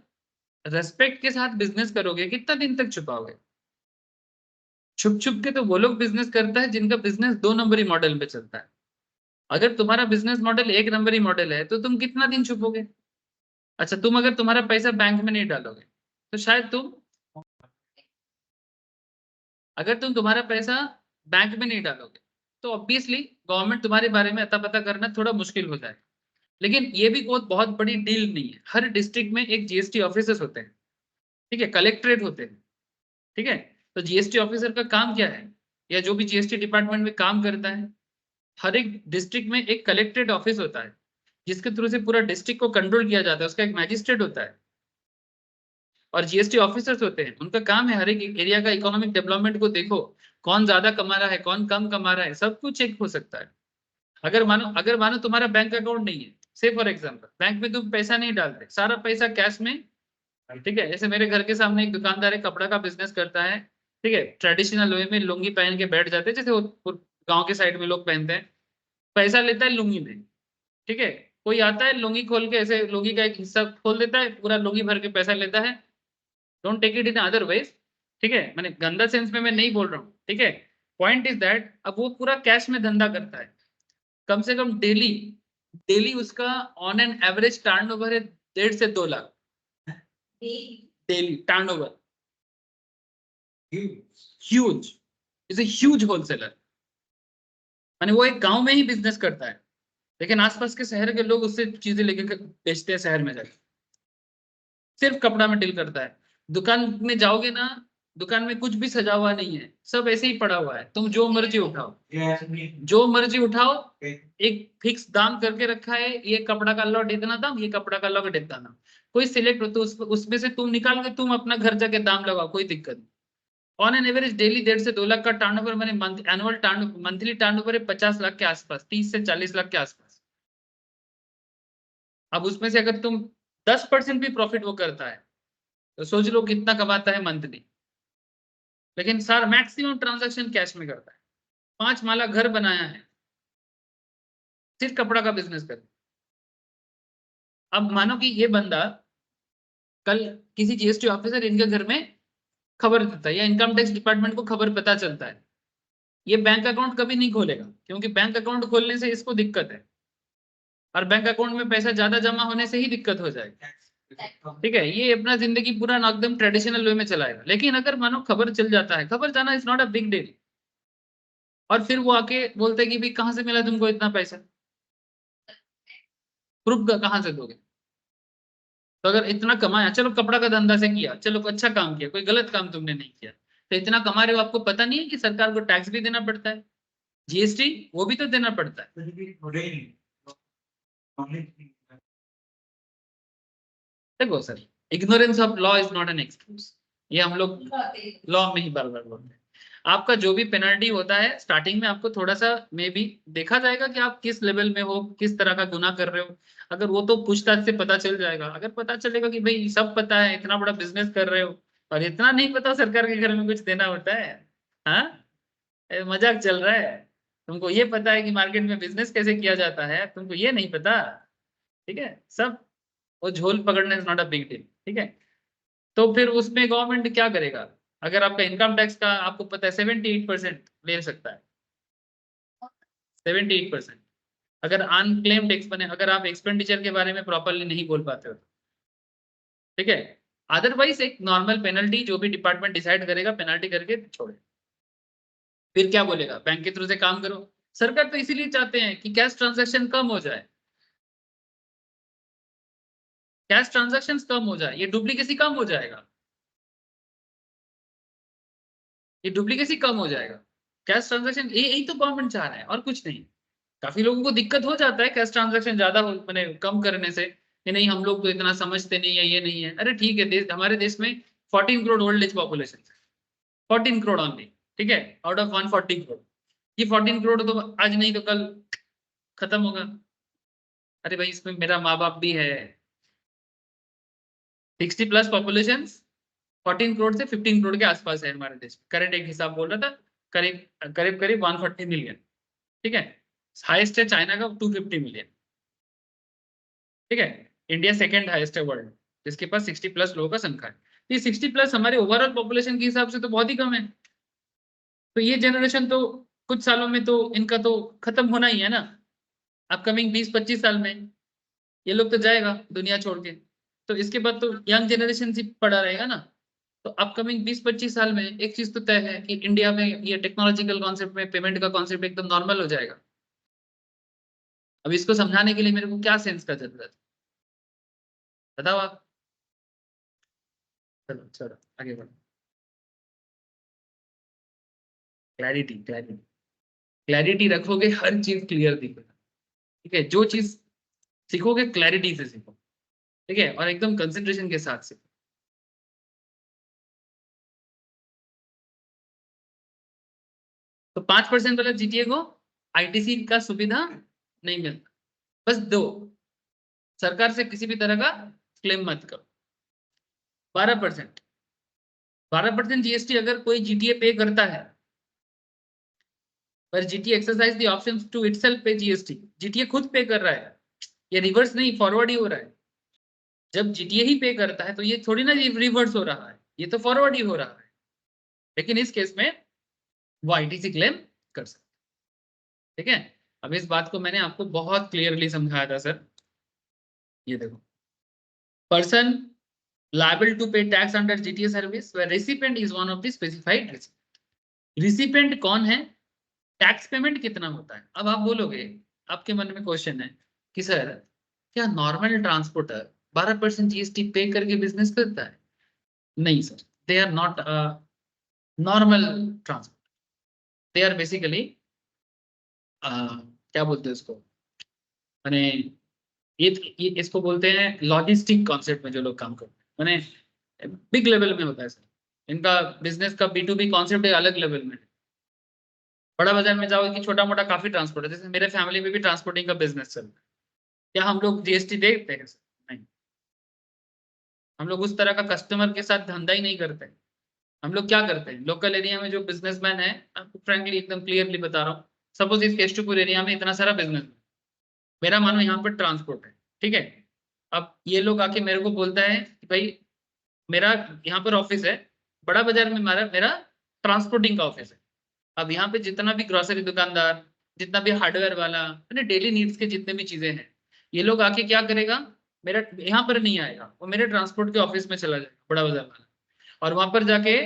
रेस्पेक्ट के साथ बिजनेस करोगे कितना दिन तक छुपाओगे? छुप छुप के तो वो लोग बिजनेस करता है जिनका बिजनेस 2 नंबरी मॉडल पे चलता है। अगर तुम्हारा बिजनेस मॉडल 1 नंबरी मॉडल है तो तुम कितना दिन छुपोगे? अच्छा, तुम अगर तुम्हारा पैसा बैंक में नहीं डालोगे तो शायद तुम, अगर तुम तुम्हारा पैसा बैंक में नहीं डालोगे तो ऑब्वियसली गवर्नमेंट तुम्हारे बारे में अता पता करना थोड़ा मुश्किल हो जाएगा। लेकिन ये भी बहुत बहुत बड़ी डील नहीं है। हर डिस्ट्रिक्ट में एक जीएसटी ऑफिसर्स होते हैं, ठीक है, कलेक्ट्रेट होते हैं, ठीक है। तो जीएसटी ऑफिसर का काम क्या है, या जो भी जीएसटी डिपार्टमेंट में काम करता है, हर एक डिस्ट्रिक्ट में एक कलेक्ट्रेट ऑफिस होता है जिसके थ्रू से पूरा डिस्ट्रिक्ट को कंट्रोल किया जाता है। उसका एक मैजिस्ट्रेट होता है और जीएसटी ऑफिसर्स होते हैं। उनका काम है हर एक एरिया का इकोनॉमिक डेवलपमेंट को देखो, कौन ज्यादा कमा रहा है, कौन कम कमा रहा है, सब कुछ चेक हो सकता है। अगर मानो तुम्हारा बैंक अकाउंट नहीं है, से फॉर एग्जाम्पल बैंक में तुम पैसा नहीं डालते, सारा पैसा कैश में, ठीक है। जैसे मेरे घर के सामने एक दुकानदार है, कपड़ा का बिजनेस करता है, ठीक है, ट्रेडिशनल वे में लुंगी पहन के बैठ जाते हैं, जैसे वो गांव के साइड में लोग पहनते हैं। पैसा लेता है लुंगी में, ठीक है। कोई आता है लुंगी खोल के ऐसे लुंगी का एक हिस्सा खोल देता है, पूरा लुंगी भर के पैसा लेता है। Don't take it in other ways, ठीक है, मैंने गंदा सेंस में मैं नहीं बोल रहा हूँ, ठीक है। पॉइंट इज दैट अब वो पूरा कैश में धंधा करता है। कम से कम डेली डेली उसका ऑन एन एवरेज टर्नओवर है 1.5 से 2 lakh daily turnover. Huge, is a huge wholesaler. माने वो एक गांव में ही बिजनेस करता है, लेकिन आसपास के शहर के लोग उससे चीजें लेके बेचते हैं शहर में जाके। सिर्फ कपड़ा में डील करता है। दुकान में जाओगे ना, दुकान में कुछ भी सजा हुआ नहीं है, सब ऐसे ही पड़ा हुआ है, तुम जो मर्जी उठाओ, जो मर्जी उठाओ। एक फिक्स दाम करके रखा है, ये कपड़ा का लॉट इतना दाम, ये कपड़ा का लॉट इतना दाम। कोई सिलेक्ट हो तो उसमें से तुम निकाल के तुम अपना घर जाके दाम लगाओ, कोई दिक्कत नहीं। ऑन एन एवरेज डेली 1.5 से 2 लाख का टर्नओवर, मैंने एनुअल टर्न मंथली टर्नओवर है 50 लाख के आसपास, 30 से 40 लाख के आसपास। अब उसमें से अगर तुम 10% भी प्रॉफिट वो करता है तो सोच लो कितना कमाता है मंथली। लेकिन सर मैक्सिमम ट्रांजैक्शन कैश में करता है। 5 माला घर बनाया है सिर्फ कपड़ा का बिजनेस कर। अब मानो कि ये बंदा कल किसी जीएसटी ऑफिसर इनके घर में खबर देता है, या इनकम टैक्स डिपार्टमेंट को खबर पता चलता है, ये बैंक अकाउंट कभी नहीं खोलेगा, क्योंकि बैंक अकाउंट खोलने से इसको दिक्कत है, और बैंक अकाउंट में पैसा ज्यादा जमा होने से ही दिक्कत हो जाएगी, ठीक है। ये अपना जिंदगी पूरा एकदम ट्रेडिशनल वे में चलाएगा। लेकिन अगर मानो खबर चल जाता है, खबर जाना is not a big deal, और फिर वो आके बोलते हैं कि भाई कहाँ से मिला तुमको इतना पैसा, प्रूफ कहाँ से दोगे? तो अगर इतना कमाया, चलो कपड़ा का धंधा से किया, चलो अच्छा काम किया, कोई गलत काम तुमने नहीं किया, तो इतना कमा रहे हो, आपको पता नहीं है कि सरकार को टैक्स भी देना पड़ता है, जीएसटी वो भी तो देना पड़ता है। देखो sir, ignorance of law is not an excuse, ये हम लोग लॉ में ही बार बार बोलते हैं। आपका जो भी पेनल्टी होता है स्टार्टिंग में आपको थोड़ा सा मे बी देखा जाएगा कि आप किस लेवल में हो, किस तरह का गुनाह कर रहे हो। अगर वो तो पूछताछ से पता चल जाएगा। अगर पता चलेगा कि भाई सब पता है, इतना बड़ा बिजनेस कर रहे हो और इतना नहीं पता सरकार के घर में कुछ देना होता है, हाँ मजाक चल रहा है, तुमको ये पता है कि मार्केट में बिजनेस कैसे किया जाता है, तुमको ये नहीं पता, ठीक है सब, वो झोल पकड़ना is not a big deal, ठीक है। तो फिर उसमें गवर्नमेंट क्या करेगा? अगर आपका इनकम टैक्स का आपको पता है 78% ले सकता है, 78%। अगर अनक्लेम्ड टैक्स बने, अगर आप एक्सपेंडिचर के बारे में प्रॉपरली नहीं बोल पाते हो, ठीक है। अदरवाइज एक नॉर्मल पेनल्टी जो भी डिपार्टमेंट डिसाइड करेगा पेनल्टी करके छोड़े। फिर क्या बोलेगा? बैंक के थ्रू से काम करो। सरकार तो इसीलिए चाहते हैं कि कैश ट्रांजैक्शन कम हो जाए, कैश ट्रांजैक्शन कम हो जाए, ये डुप्लीकेसी कम हो जाएगा, ये डुप्लीकेसी कम हो जाएगा, कैश ट्रांजैक्शन, ये यही तो गवर्नमेंट चाह रहा है और कुछ नहीं। काफी लोगों को दिक्कत हो जाता है कैश ट्रांजैक्शन ज्यादा हो मैंने कम करने से, कि नहीं हम लोग तो इतना समझते नहीं है, ये नहीं है। अरे ठीक है, हमारे देश में 14 करोड़ ओल्ड एज पॉपुलेशन है, 14 करोड़ ऑनली, ठीक है, आउट ऑफ 140 करोड़। ये 14 करोड़ तो आज नहीं तो कल खत्म होगा। अरे भाई इसमें मेरा माँ बाप भी है। 60+ पॉपुलेशन 14 करोड़ से 15 करोड़ के आसपास है हमारे देश में, करेंट एक हिसाब बोल रहा था, करीब करीब करीब 140 मिलियन, ठीक है। हाईएस्ट है चाइना का 250 मिलियन, ठीक है। इंडिया सेकंड हाईएस्ट है वर्ल्ड, जिसके पास 60+ लोगों का संख्या है। ये 60+ हमारे ओवरऑल पॉपुलेशन के हिसाब से तो बहुत ही कम है। तो ये जनरेशन तो कुछ सालों में तो इनका तो खत्म होना ही है ना, अपकमिंग 20-25 साल में ये लोग तो जाएगा दुनिया छोड़ के। तो इसके बाद तो यंग जनरेशन ही पड़ा रहेगा ना। तो अपकमिंग 20-25 साल में एक चीज तो तय है कि इंडिया में ये टेक्नोलॉजिकल कॉन्सेप्ट में पेमेंट का कॉन्सेप्ट एकदम नॉर्मल हो जाएगा। अब इसको समझाने के लिए मेरे को क्या सेंस का जरूरत है, बताओ आप। चलो चलो आगे बढ़ो। क्लैरिटी क्लैरिटी क्लैरिटी रखोगे हर चीज क्लियर दिखेगा, ठीक है। जो चीज सीखोगे क्लैरिटी से सीखो, ठीक है, और एकदम कंसंट्रेशन के साथ सीखो। तो 5% वाला जीटीए को आईटीसी का सुविधा नहीं मिलता। बस दो, सरकार से किसी भी तरह का क्लेम मत करो। 12%, 12% जीएसटी अगर कोई जीटीए पे करता है, पर GTA exercise the option to itself pay GST, GTA खुद पे कर रहा है, ये रिवर्स नहीं फॉरवर्ड ही हो रहा है। जब जीटीए ही पे करता है तो ये थोड़ी ना रिवर्स हो रहा है, ये तो फॉरवर्ड ही हो रहा है। लेकिन इस केस में वो आईटीसी क्लेम कर सकते, ठीक है। अब इस बात को मैंने आपको बहुत क्लियरली समझाया था सर। ये देखो, person liable to pay tax under GTA service where recipient is one of the specified recipient। recipient कौन है? टैक्स पेमेंट कितना होता है? अब आप बोलोगे, आपके मन में क्वेश्चन है कि सर क्या नॉर्मल ट्रांसपोर्टर 12% जीएसटी पे करके बिजनेस करता है? नहीं sir, they are not normal transport, they are basically क्या बोलते हैं उसको, मैंने ये इसको बोलते हैं लॉजिस्टिक कॉन्सेप्ट में जो लोग काम करते हैं, मैंने बिग लेवल में होता है सर इनका बिजनेस का। B2B कॉन्सेप्ट एक अलग लेवल में है। बड़ा बाजार में जाओगे कि छोटा मोटा काफी ट्रांसपोर्ट है, जैसे मेरे फैमिली में भी ट्रांसपोर्टिंग का बिजनेस चल रहा है। क्या हम लोग जीएसटी देते हैं सर? नहीं, हम लोग उस तरह का कस्टमर के साथ धंधा ही नहीं करते। हम लोग क्या करते हैं, लोकल एरिया में जो बिजनेसमैन है, आपको फ्रेंकली एकदम क्लियरली बता रहा हूँ, सपोज इस केशवपुर एरिया में इतना सारा बिजनेस, मेरा मानो यहाँ पर ट्रांसपोर्ट है, ठीक है। अब ये लोग आके मेरे को बोलता है कि भाई मेरा यहाँ पर ऑफिस है, बड़ा बाजार में मेरा मेरा ट्रांसपोर्टिंग का ऑफिस है। अब यहाँ पे जितना भी ग्रोसरी दुकानदार, जितना भी हार्डवेयर वाला, मैंने डेली नीड्स के जितने भी चीजें हैं, ये लोग आके क्या करेगा, मेरा यहाँ पर नहीं आएगा, वो मेरे ट्रांसपोर्ट के ऑफिस में चला जाएगा बड़ा बाजार वाला। और वहां पर जाके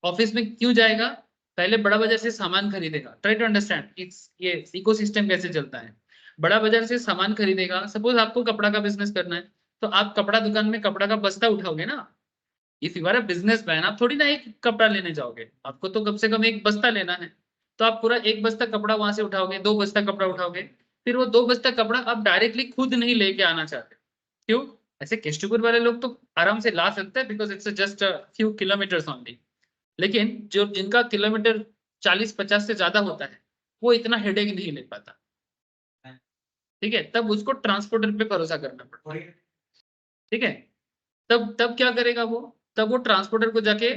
ऑफिस में क्यों जाएगा? पहले बड़ा बाजार से सामान खरीदेगा। ट्राई टू अंडरस्टैंड ये इकोसिस्टम कैसे चलता है। बड़ा बाजार से सामान खरीदेगा, सपोज आपको कपड़ा का बिजनेस करना है, तो आप कपड़ा दुकान में कपड़ा का बस्ता उठाओगे ना। If you are a businessman, आप थोड़ी ना एक कपड़ा लेने जाओगे, आपको तो कम से कम एक बस्ता लेना है। तो आप पूरा एक बस्ता कपड़ा वहां से उठाओगे, 2 बस्ता कपड़ा उठाओगे, फिर वो 2 बस्ता कपड़ा आप डायरेक्टली खुद नहीं लेके आना चाहते। क्यों? ऐसे केशटुपुर वाले लोग तो आराम से ला सकते हैं, because it's just few kilometres only. लेकिन जो जिनका किलोमीटर 40-50 से ज्यादा होता है, वो इतना हेडेक नहीं ले पाता। ठीक है, तब उसको ट्रांसपोर्टर पे भरोसा करना पड़ता है। ठीक है, तब तब क्या करेगा वो? तब वो ट्रांसपोर्टर को जाके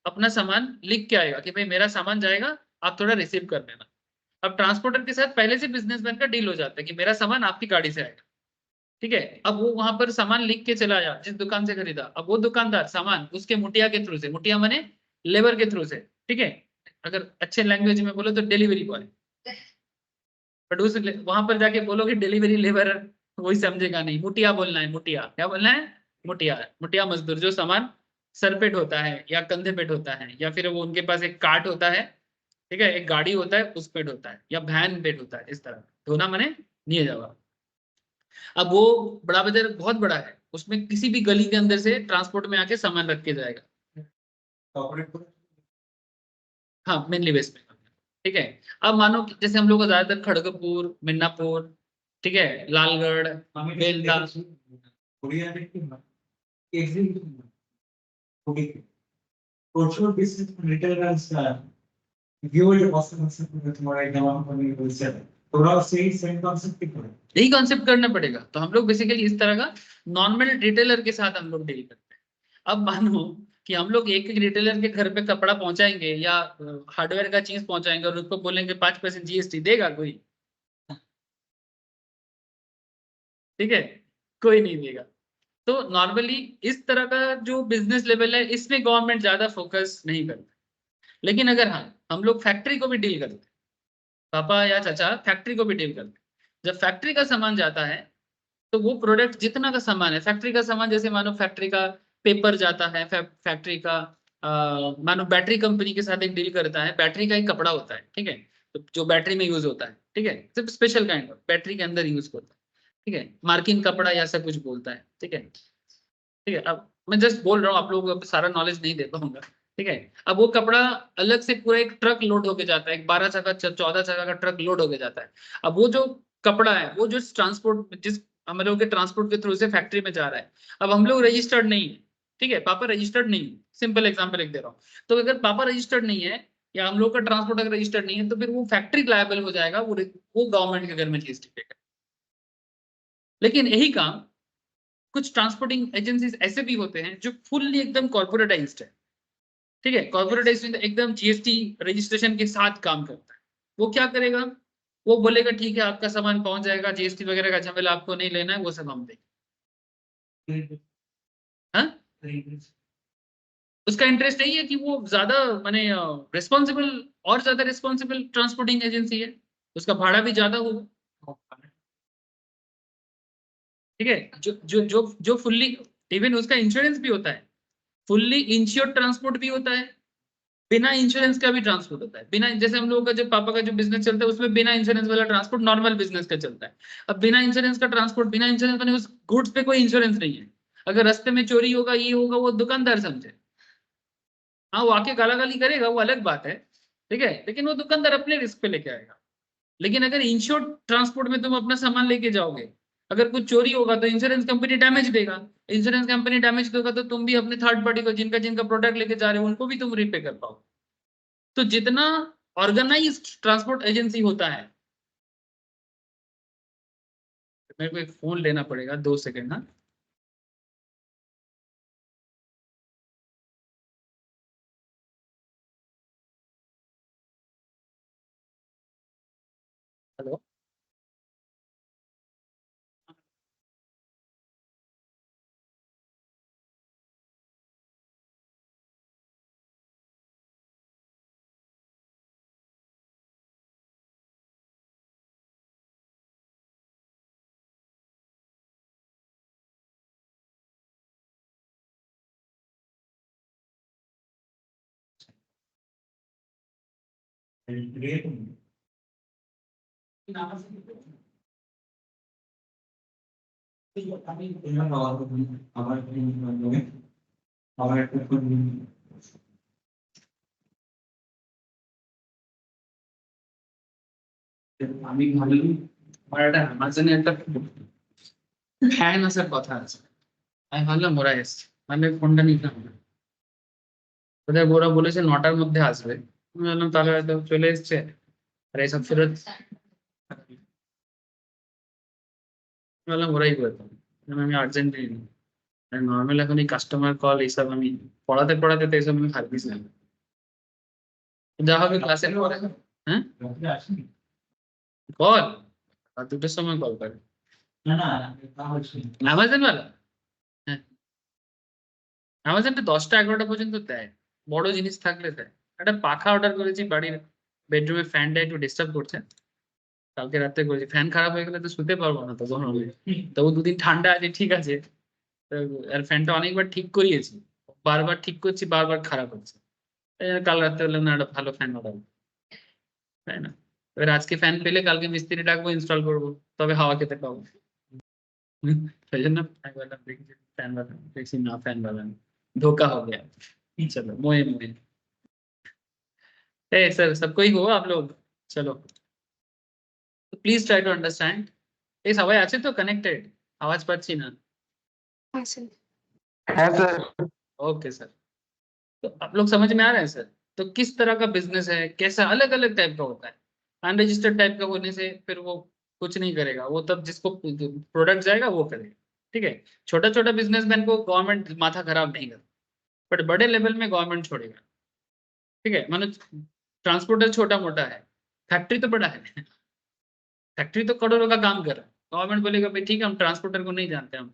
अपना सामान लिख के आएगा कि भाई मेरा सामान जाएगा, आप थोड़ा रिसीव कर लेना। अब ट्रांसपोर्टर के साथ पहले से बिजनेसमैन का डील हो जाता है कि मेरा सामान आपकी गाड़ी से आएगा। ठीक है, अब वो वहां पर सामान लिख के चला आया जिस दुकान से खरीदा, अब वो दुकानदार सामान उसके मुठिया के थ्रू से, मुठिया माने लेबर के थ्रू से, ठीक है, अगर अच्छे लैंग्वेज में बोलो तो डिलीवरी बॉय, बट उस वहां पर जाके बोलोगे डिलीवरी लेबर, वही समझेगा नहीं। मुठिया बोलना है, मुठिया क्या बोलना है? मुठिया, मुठिया मजदूर जो सामान सर पे ढोता है या कंधे पे ढोता है, या फिर वो उनके पास एक कार्ट होता है, ठीक है, एक गाड़ी होता है उस पे ढोता है, या वैन पे ढोता है। इस तरह ढोना माने नहीं जावा। अब वो बड़ा बाजार बहुत बड़ा है, उसमें किसी भी गली के अंदर से ट्रांसपोर्ट में आके सामान रख के जाएगा। हाँ, मेनली वेस्ट में। ठीक है, अब मानो कि जैसे हम लोग को ज्यादातर खड़गपुर, मिदनापुर, ठीक है, लालगढ़, बेलदा, প্রচুর বিজনেস রিটেলার্সরা ভিউয়ে পছন্দ করে তোমার এই জামা কাপড় নিয়ে বলছে তোরাও সেই সেম কনসেপ্ট করে। यही कॉन्सेप्ट करना पड़ेगा। तो हम लोग बेसिकली इस तरह का नॉर्मल रिटेलर के साथ हम लोग डील करते हैं। अब मानो कि हम लोग एक रिटेलर के घर पे कपड़ा पहुंचाएंगे या हार्डवेयर का चीज पहुंचाएंगे और उसको बोलेंगे 5% जीएसटी, देगा कोई? ठीक है, कोई नहीं देगा। तो नॉर्मली इस तरह का जो बिजनेस लेवल है, इसमें गवर्नमेंट ज्यादा फोकस नहीं करता। लेकिन अगर हाँ, हम लोग फैक्ट्री को भी डील करते हैं, पापा या चाचा फैक्ट्री को भी डील करते हैं। जब फैक्ट्री का सामान जाता है, तो वो प्रोडक्ट जितना का सामान है फैक्ट्री का सामान, जैसे मानो फैक्ट्री का पेपर जाता है, फैक्ट्री का मानो बैटरी कंपनी के साथ एक डील करता है, बैटरी का एक कपड़ा होता है, ठीक है, तो जो बैटरी में यूज होता है, ठीक है, सिर्फ स्पेशल काइंड ऑफ बैटरी के अंदर यूज होता है, ठीक है, मार्किन कपड़ा या ऐसा कुछ बोलता है। ठीक है, ठीक है, अब मैं जस्ट बोल रहा हूँ, आप लोगों को सारा नॉलेज नहीं दे पाऊंगा। ठीक है, अब वो कपड़ा अलग से पूरा एक ट्रक लोड होके जाता है, एक 12 चक्का 14 चक्का का ट्रक लोड होके जाता है। अब वो जो कपड़ा है, वो जो ट्रांसपोर्ट, जिस हम लोग के ट्रांसपोर्ट के थ्रू से फैक्ट्री में जा रहा है, अब हम लोग रजिस्टर्ड नहीं है, ठीक है, पापा रजिस्टर्ड नहीं है, सिंपल एग्जाम्पल एक दे रहा हूँ। तो अगर पापा रजिस्टर्ड नहीं है या हम लोग का ट्रांसपोर्ट अगर रजिस्टर्ड नहीं है, तो फिर वो फैक्ट्री लायबल हो जाएगा, वो गवर्नमेंट के घर में जीएसटी पे। लेकिन यही काम कुछ ट्रांसपोर्टिंग एजेंसीज ऐसे भी होते हैं जो फुल्ली एकदम कॉर्पोरेटाइज्ड है। ठीक है, कॉर्पोरेटाइज्ड एकदम जीएसटी रजिस्ट्रेशन के साथ काम करता है। वो क्या करेगा? वो बोलेगा ठीक है, आपका सामान पहुंच जाएगा, जीएसटी वगैरह का झमेला आपको नहीं लेना है, वो सब हम देंगे। हाँ, उसका इंटरेस्ट यही है कि वो ज्यादा माने रिस्पॉन्सिबल, और ज्यादा रिस्पॉन्सिबल ट्रांसपोर्टिंग एजेंसी है, उसका भाड़ा भी ज्यादा होगा। ठीक है, जो जो जो जो फुल्ली, इवन उसका इंश्योरेंस भी होता है, फुल्ली इंश्योर्ड ट्रांसपोर्ट भी होता है, बिना इंश्योरेंस का भी ट्रांसपोर्ट होता है। बिना, जैसे हम लोगों का जो पापा का जो बिजनेस चलता है, उसमें बिना इंश्योरेंस वाला ट्रांसपोर्ट नॉर्मल बिजनेस का चलता है। अब बिना इंश्योरेंस का ट्रांसपोर्ट, बिना इंश्योरेंस माने उस गुड्स पे कोई इंश्योरेंस नहीं है, अगर रास्ते में चोरी होगा, ये होगा, वो दुकानदार समझे। हाँ, वो आके गाला गाली करेगा, वो अलग बात है, ठीक है, लेकिन वो दुकानदार अपने रिस्क पे लेके आएगा। लेकिन अगर इंश्योर्ड ट्रांसपोर्ट में तुम अपना सामान लेके जाओगे, अगर कुछ चोरी होगा तो इंश्योरेंस कंपनी डैमेज देगा, इंश्योरेंस कंपनी डैमेज देगा तो तुम भी अपने थर्ड पार्टी को, जिनका जिनका प्रोडक्ट लेके जा रहे हो, उनको भी तुम रिपे कर पाओ। तो जितना ऑर्गेनाइज्ड ट्रांसपोर्ट एजेंसी होता है, मेरे को एक फोन लेना पड़ेगा, 2 सेकंड। हाँ, हेलो। আমি ভাবি আমার একটা অ্যামাজনে একটা ফ্যান আসার কথা আছে, আমি ভাবলাম ওরা এসছে, মানে ফোনটা নিতাম না। ওদের ওরা বলেছে 9টার মধ্যে আসবে, আমি ভাবলাম তাহলে হয়তো চলে এসছে। আর এইসব ফেরত ভাবলাম ওরাই করতাম, আমি আর্জেন্টলি নর্মাল এখন এই কাস্টমার কল এইসব আমি পড়াতে পড়াতে তো এইসব আমি ভাবিস না, যা হবে ক্লাসের পরে। হ্যাঁ রাত্রে আসেনি? কল আর 2টোর সময় কল করে না না, তা হচ্ছে না। অ্যামাজন ওয়ালা। হ্যাঁ অ্যামাজনটা 10টা 11টা পর্যন্ত দেয়, বড় জিনিস থাকলে দেয়। একটা পাখা অর্ডার করেছি বাড়ির, বেডরুমে ফ্যানটা একটু ডিস্টার্ব করছে, কালকে রাতে করেছি, ফ্যান খারাপ হয়ে গেলে তো শুতে পারবো না তো গরমে, তবু 2 দিন ঠান্ডা আছে ঠিক আছে। তো আর ফ্যানটা অনেকবার ঠিক করিয়েছি, বারবার ঠিক করছি বারবার খারাপ হচ্ছে, এই জন্য কাল রাতে হলো না একটা ভালো ফ্যান অর্ডার, তাই না? এবার আজকে ফ্যান পেলে কালকে মিস্ত্রি ডাকবো, ইনস্টল করবো, তবে হাওয়া খেতে পাবো। সেই জন্য আমি বললাম দেখি ফ্যান বাজানো, দেখছি না ফ্যান বাজানো, धोखा हो गया। चलो मोए मोए, ए सर सबको ही हो आप लोग, चलो प्लीज ट्राई टू अंडरस्टैंड। এই সবাই আছে তো কানেক্টেড? আওয়াজ পাচ্ছি না। है सर। ओके सर, तो आप लोग समझ में आ रहे हैं सर? तो किस तरह का बिजनेस है, कैसा अलग अलग टाइप का होता है। अनरजिस्टर्ड टाइप का होने से फिर वो कुछ नहीं करेगा, वो तब जिसको प्रोडक्ट जाएगा वो करेगा, ठीक है। छोटा छोटा बिजनेसमैन को गवर्नमेंट माथा खराब नहीं करता, बट बड़े लेवल में गवर्नमेंट छोड़ेगा, ठीक है। मतलब ट्रांसपोर्टर छोटा मोटा है, फैक्ट्री तो बड़ा है, फैक्ट्री तो करोड़ों का काम कर रहा है, गवर्नमेंट बोलेगा भाई ठीक है हम ट्रांसपोर्टर को नहीं जानते, हम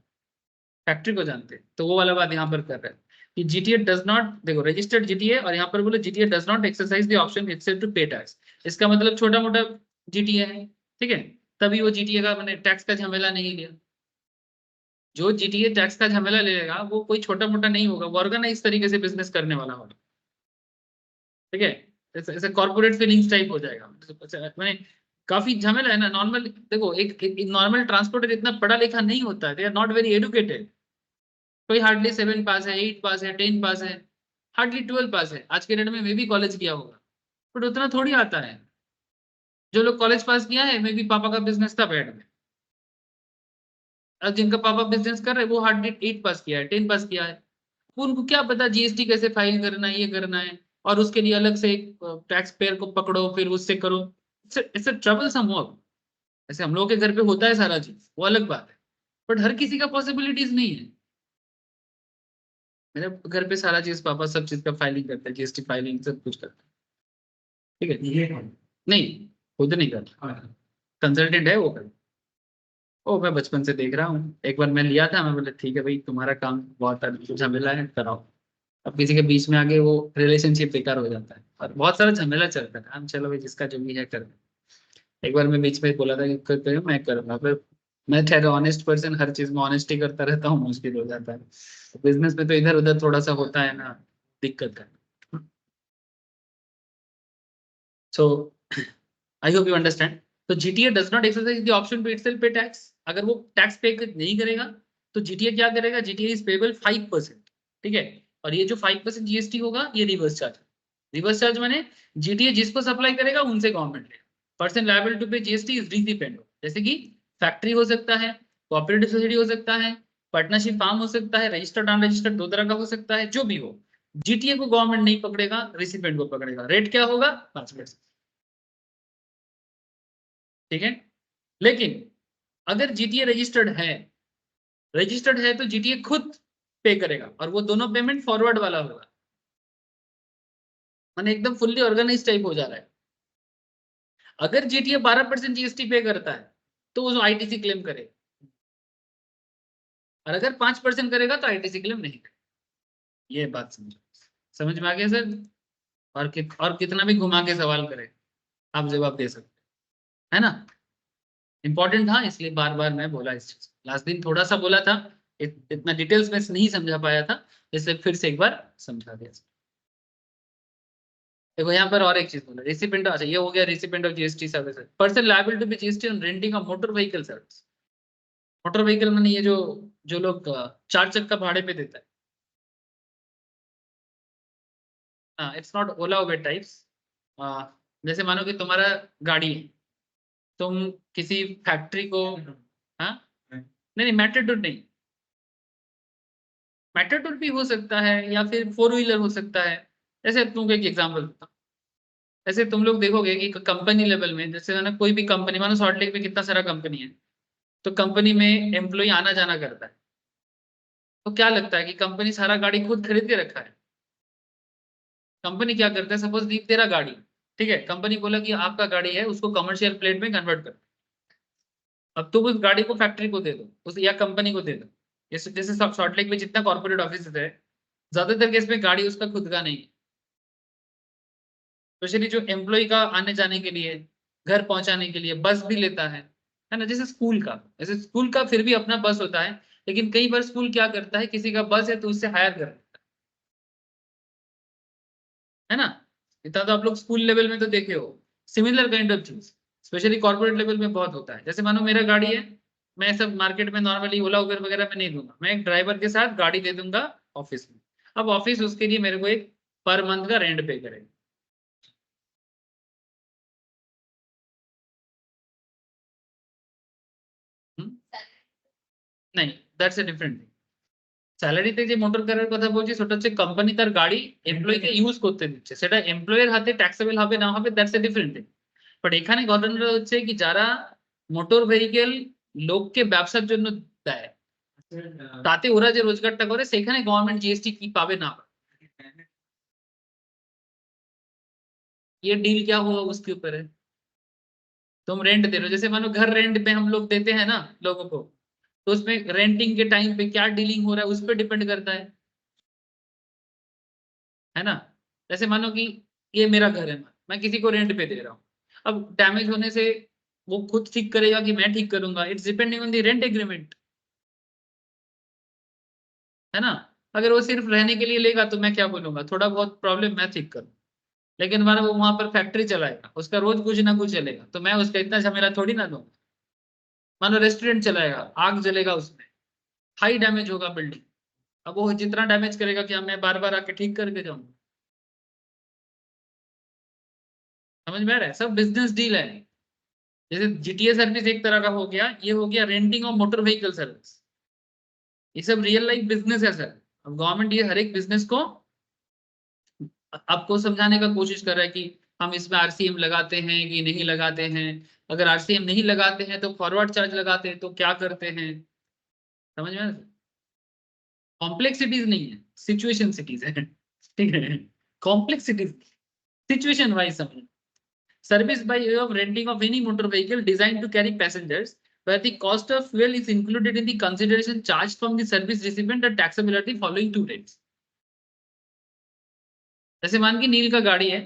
फैक्ट्री को जानते हैं। तो वो वाला बात यहाँ पर कर रहे हैं कि जीटीए डज नॉट, देखो रजिस्टर्ड जीटीए और यहाँ पर बोले GTA does not exercise the option itself to pay tax. इसका मतलब छोटा मोटा जीटीए है, ठीक है, तभी वो जीटीए का मैंने टैक्स का झमेला नहीं लिया। जो जीटीए टैक्स का झमेला लेगा वो कोई छोटा मोटा नहीं होगा, वो ऑर्गेनाइज तरीके से बिजनेस करने वाला होगा, ठीक है। ऐसे कॉर्पोरेट फीलिंग्स टाइप हो जाएगा, मैंने काफी झमेला है ना। नॉर्मल देखो एक नॉर्मल ट्रांसपोर्टर इतना पढ़ा लिखा नहीं होता है, they are not very educated. कोई हार्डली 7 पास है, 8 पास है, 10 पास है, हार्डली 12 पास है, आज के डेट में भी कॉलेज किया होगा, बट उतना थोड़ी आता है। जो लोग कॉलेज पास किया है मे भी पापा का बिजनेस था बैठ में, अब जिनका पापा बिजनेस कर रहे हैं वो हार्डली 8 पास किया है, 10 पास किया है, उनको क्या पता जीएसटी कैसे फाइल करना है, ये करना है, और उसके लिए अलग से एक टैक्स पेयर को पकड़ो फिर उससे करो, इट्स ट्रबल सम वर्क। ऐसे हम लोगों के घर पे होता है सारा चीज, वो अलग बात है, बट हर किसी का पॉसिबिलिटीज नहीं है। मेरे घर पे सारा चीज पापा सब चीज का फाइलिंग करते हैं, जीएसटी फाइलिंग सब कुछ करते हैं, ठीक है। ये कौन? नहीं खुद नहीं करता, हाँ, कंसल्टेंट है वो कर। ओ मैं बचपन से देख रहा हूँ, एक बार मैं लिया था, मैं बोले ठीक है भाई तुम्हारा काम बहुत झमेला है कराओ। अब किसी के बीच में आगे वो रिलेशनशिप बेकार हो जाता है और बहुत सारा झमेला चलता है, हम चलो भाई जिसका जो भी है कर। एक बार मैं बीच में बोला था कि करो मैं करूंगा, फिर मैं ठहरा ऑनेस्ट पर्सन, हर चीज में ऑनेस्टी करता रहता हूँ, मुश्किल हो जाता है। बिजनेस में तो इधर उधर थोड़ा सा होता है ना, दिक्कत है। So I hope you understand. तो GTA does not exercise the option to itself pay tax. अगर वो टैक्स पे नहीं करेगा तो जीटीए क्या करेगा, जीटीए इज पेबल 5%, ठीक है। और ये जो 5% जीएसटी होगा ये रिवर्स चार्ज, रिवर्स चार्ज माने जीटीए जिसको सप्लाई करेगा उनसे गवर्नमेंट लेगा। Person liable to pay GST is depend, जैसे कि फैक्ट्री हो सकता है, कोऑपरेटिव सोसाइटी हो सकता है, पार्टनरशिप फार्म हो सकता है, रजिस्टर्ड अनरजिस्टर्ड 2 तरह का हो सकता है, जो भी हो जीटीए को गवर्नमेंट नहीं पकड़ेगा, रिसिपेंट को पकड़ेगा। रेट क्या होगा 5%, ठीक है। लेकिन अगर जीटीए रजिस्टर्ड है तो जीटीए खुद पे करेगा और वो दोनों पेमेंट फॉरवर्ड वाला होगा, माने एकदम फुल्ली ऑर्गेनाइज टाइप हो जा रहा है। अगर जीटीए 12% जीएसटी पे करता है तो वो आईटीसी क्लेम करेगा, और अगर 5% करेगा तो आईटीसी क्लेम नहीं करेगा। ये बात समझो, समझ में आ गया सर? और कितना भी घुमा के सवाल करे आप जवाब दे सकते है ना। इंपॉर्टेंट था इसलिए बार बार मैं बोला इस चीज, लास्ट दिन थोड़ा सा बोला था, इतना डिटेल्स में नहीं समझा पाया था, इसलिए फिर से एक बार समझा दिया। देखो यहाँ पर और एक चीज बोला, रिसिपेंट, अच्छा ये हो गया recipient of GST service. Person liable to be GST on renting of motor vehicle service. Motor vehicle मैंने ये जो जो लोग 4 चक्का भाड़े पे देता है, हाँ it's not Ola Uber types. जैसे मानो कि तुम्हारा गाड़ी है, तुम किसी फैक्ट्री को, हाँ नहीं मैटाडोर नहीं, मैटाडोर भी हो सकता है या फिर फोर व्हीलर हो सकता है। जैसे तुमको एक एग्जांपल देता हूँ, जैसे तुम लोग देखोगे कि कंपनी लेवल में, जैसे ना कोई भी कंपनी, मानो सॉल्ट लेक में कितना सारा कंपनी है, तो कंपनी में एम्प्लॉय आना जाना करता है, तो क्या लगता है कि कंपनी सारा गाड़ी खुद खरीद के रखा है? कंपनी क्या करता है, सपोज तेरा गाड़ी, ठीक है, कंपनी बोला कि आपका गाड़ी है, उसको कमर्शियल प्लेट में कन्वर्ट कर, अब तुम उस गाड़ी को फैक्ट्री को दे दो, उस या कंपनी को दे दो। जैसे जैसे सब सॉल्ट लेक में जितना कॉर्पोरेट ऑफिस है, ज्यादातर केस में गाड़ी उसका खुद का नहीं है, स्पेशली जो एम्प्लॉय का आने जाने के लिए, घर पहुंचाने के लिए बस भी लेता है ना। जैसे स्कूल का, जैसे स्कूल का फिर भी अपना बस होता है, लेकिन कई बार स्कूल क्या करता है, किसी का बस है तो उससे हायर कर लेता है ना। इतना तो आप लोग स्कूल लेवल में तो देखे हो, सिमिलर काइंड ऑफ चीज स्पेशली कॉर्पोरेट लेवल में बहुत होता है। जैसे मानो मेरा गाड़ी है, मैं सब मार्केट में नॉर्मली ओला उबर वगैरह में नहीं दूंगा, मैं एक ड्राइवर के साथ गाड़ी दे दूंगा ऑफिस में। अब ऑफिस उसके लिए मेरे को एक पर मंथ का रेंट पे करेगा। हम्म? नहीं, दैट्स ए डिफरेंट थिंग। স্যালারিতে যে মোটর কারের কথা বলছি সেটা হচ্ছে কোম্পানি তার গাড়ি এমপ্লয়িকে ইউজ করতে দিচ্ছে, সেটা এমপ্লয়ের হাতে ট্যাক্সেবল হবে না হবে that's a different thing. But এখানে ঘটনাটা হচ্ছে কি, যারা মোটর ভেহিকেল লোককে ব্যবসার জন্য দেয়, তাতে ওরা যে রোজগারটা করে সেখানে গভর্नमेंट जीएसटी কি পাবে না পাবে, ये डील क्या हुआ उसके ऊपर है। तुम रेंट दे रहे हो, जैसे मानो घर रेंट पे हम लोग देते हैं ना लोगों को, तो उसमें रेंटिंग के टाइम पे क्या डीलिंग हो रहा है उस पर डिपेंड करता है ना। जैसे मानो कि ये मेरा घर है, मैं किसी को रेंट पे दे रहा हूँ, अब डैमेज होने से वो खुद ठीक करेगा कि मैं ठीक करूंगा, it's depending on the rent agreement, है ना। अगर वो सिर्फ रहने के लिए लेगा तो मैं क्या बोलूंगा, थोड़ा बहुत प्रॉब्लम मैं ठीक करूँ, लेकिन मानो वो वहां पर फैक्ट्री चलाएगा, उसका रोज कुछ ना कुछ चलेगा, तो मैं उसका इतना झमेला थोड़ी ना दूंगा। मानो रेस्टोरेंट चलाएगा, आग जलेगा उसमें, हाई डैमेज होगा बिल्डिंग, अब वो जितना डैमेज करेगा कि मैं बार बार आके ठीक करके जाऊंगा। समझ में आ रहा है, सब बिजनेस डील है। जैसे जीटीए सर्विस एक तरह का हो गया, ये हो गया renting of motor vehicle service, ये सब रियल लाइफ बिजनेस है सर। अब गवर्नमेंट ये हर एक बिजनेस को आपको समझाने का कोशिश कर रहा है कि हम इसमें आरसीएम लगाते हैं कि नहीं लगाते हैं, अगर आरसीएम नहीं लगाते हैं तो फॉरवर्ड चार्ज लगाते हैं तो क्या करते हैं। समझ में, कॉम्प्लेक्सिटीज नहीं है, सिचुएशन सिटीज है, ठीक है, कॉम्प्लेक्सिटीज सिचुएशन वाइज समझ। Service by way of renting of any motor vehicle designed to carry passengers, where the cost of fuel is included in the consideration charged from the service recipient and taxable at the following two rates. जैसे मान के नील का गाड़ी है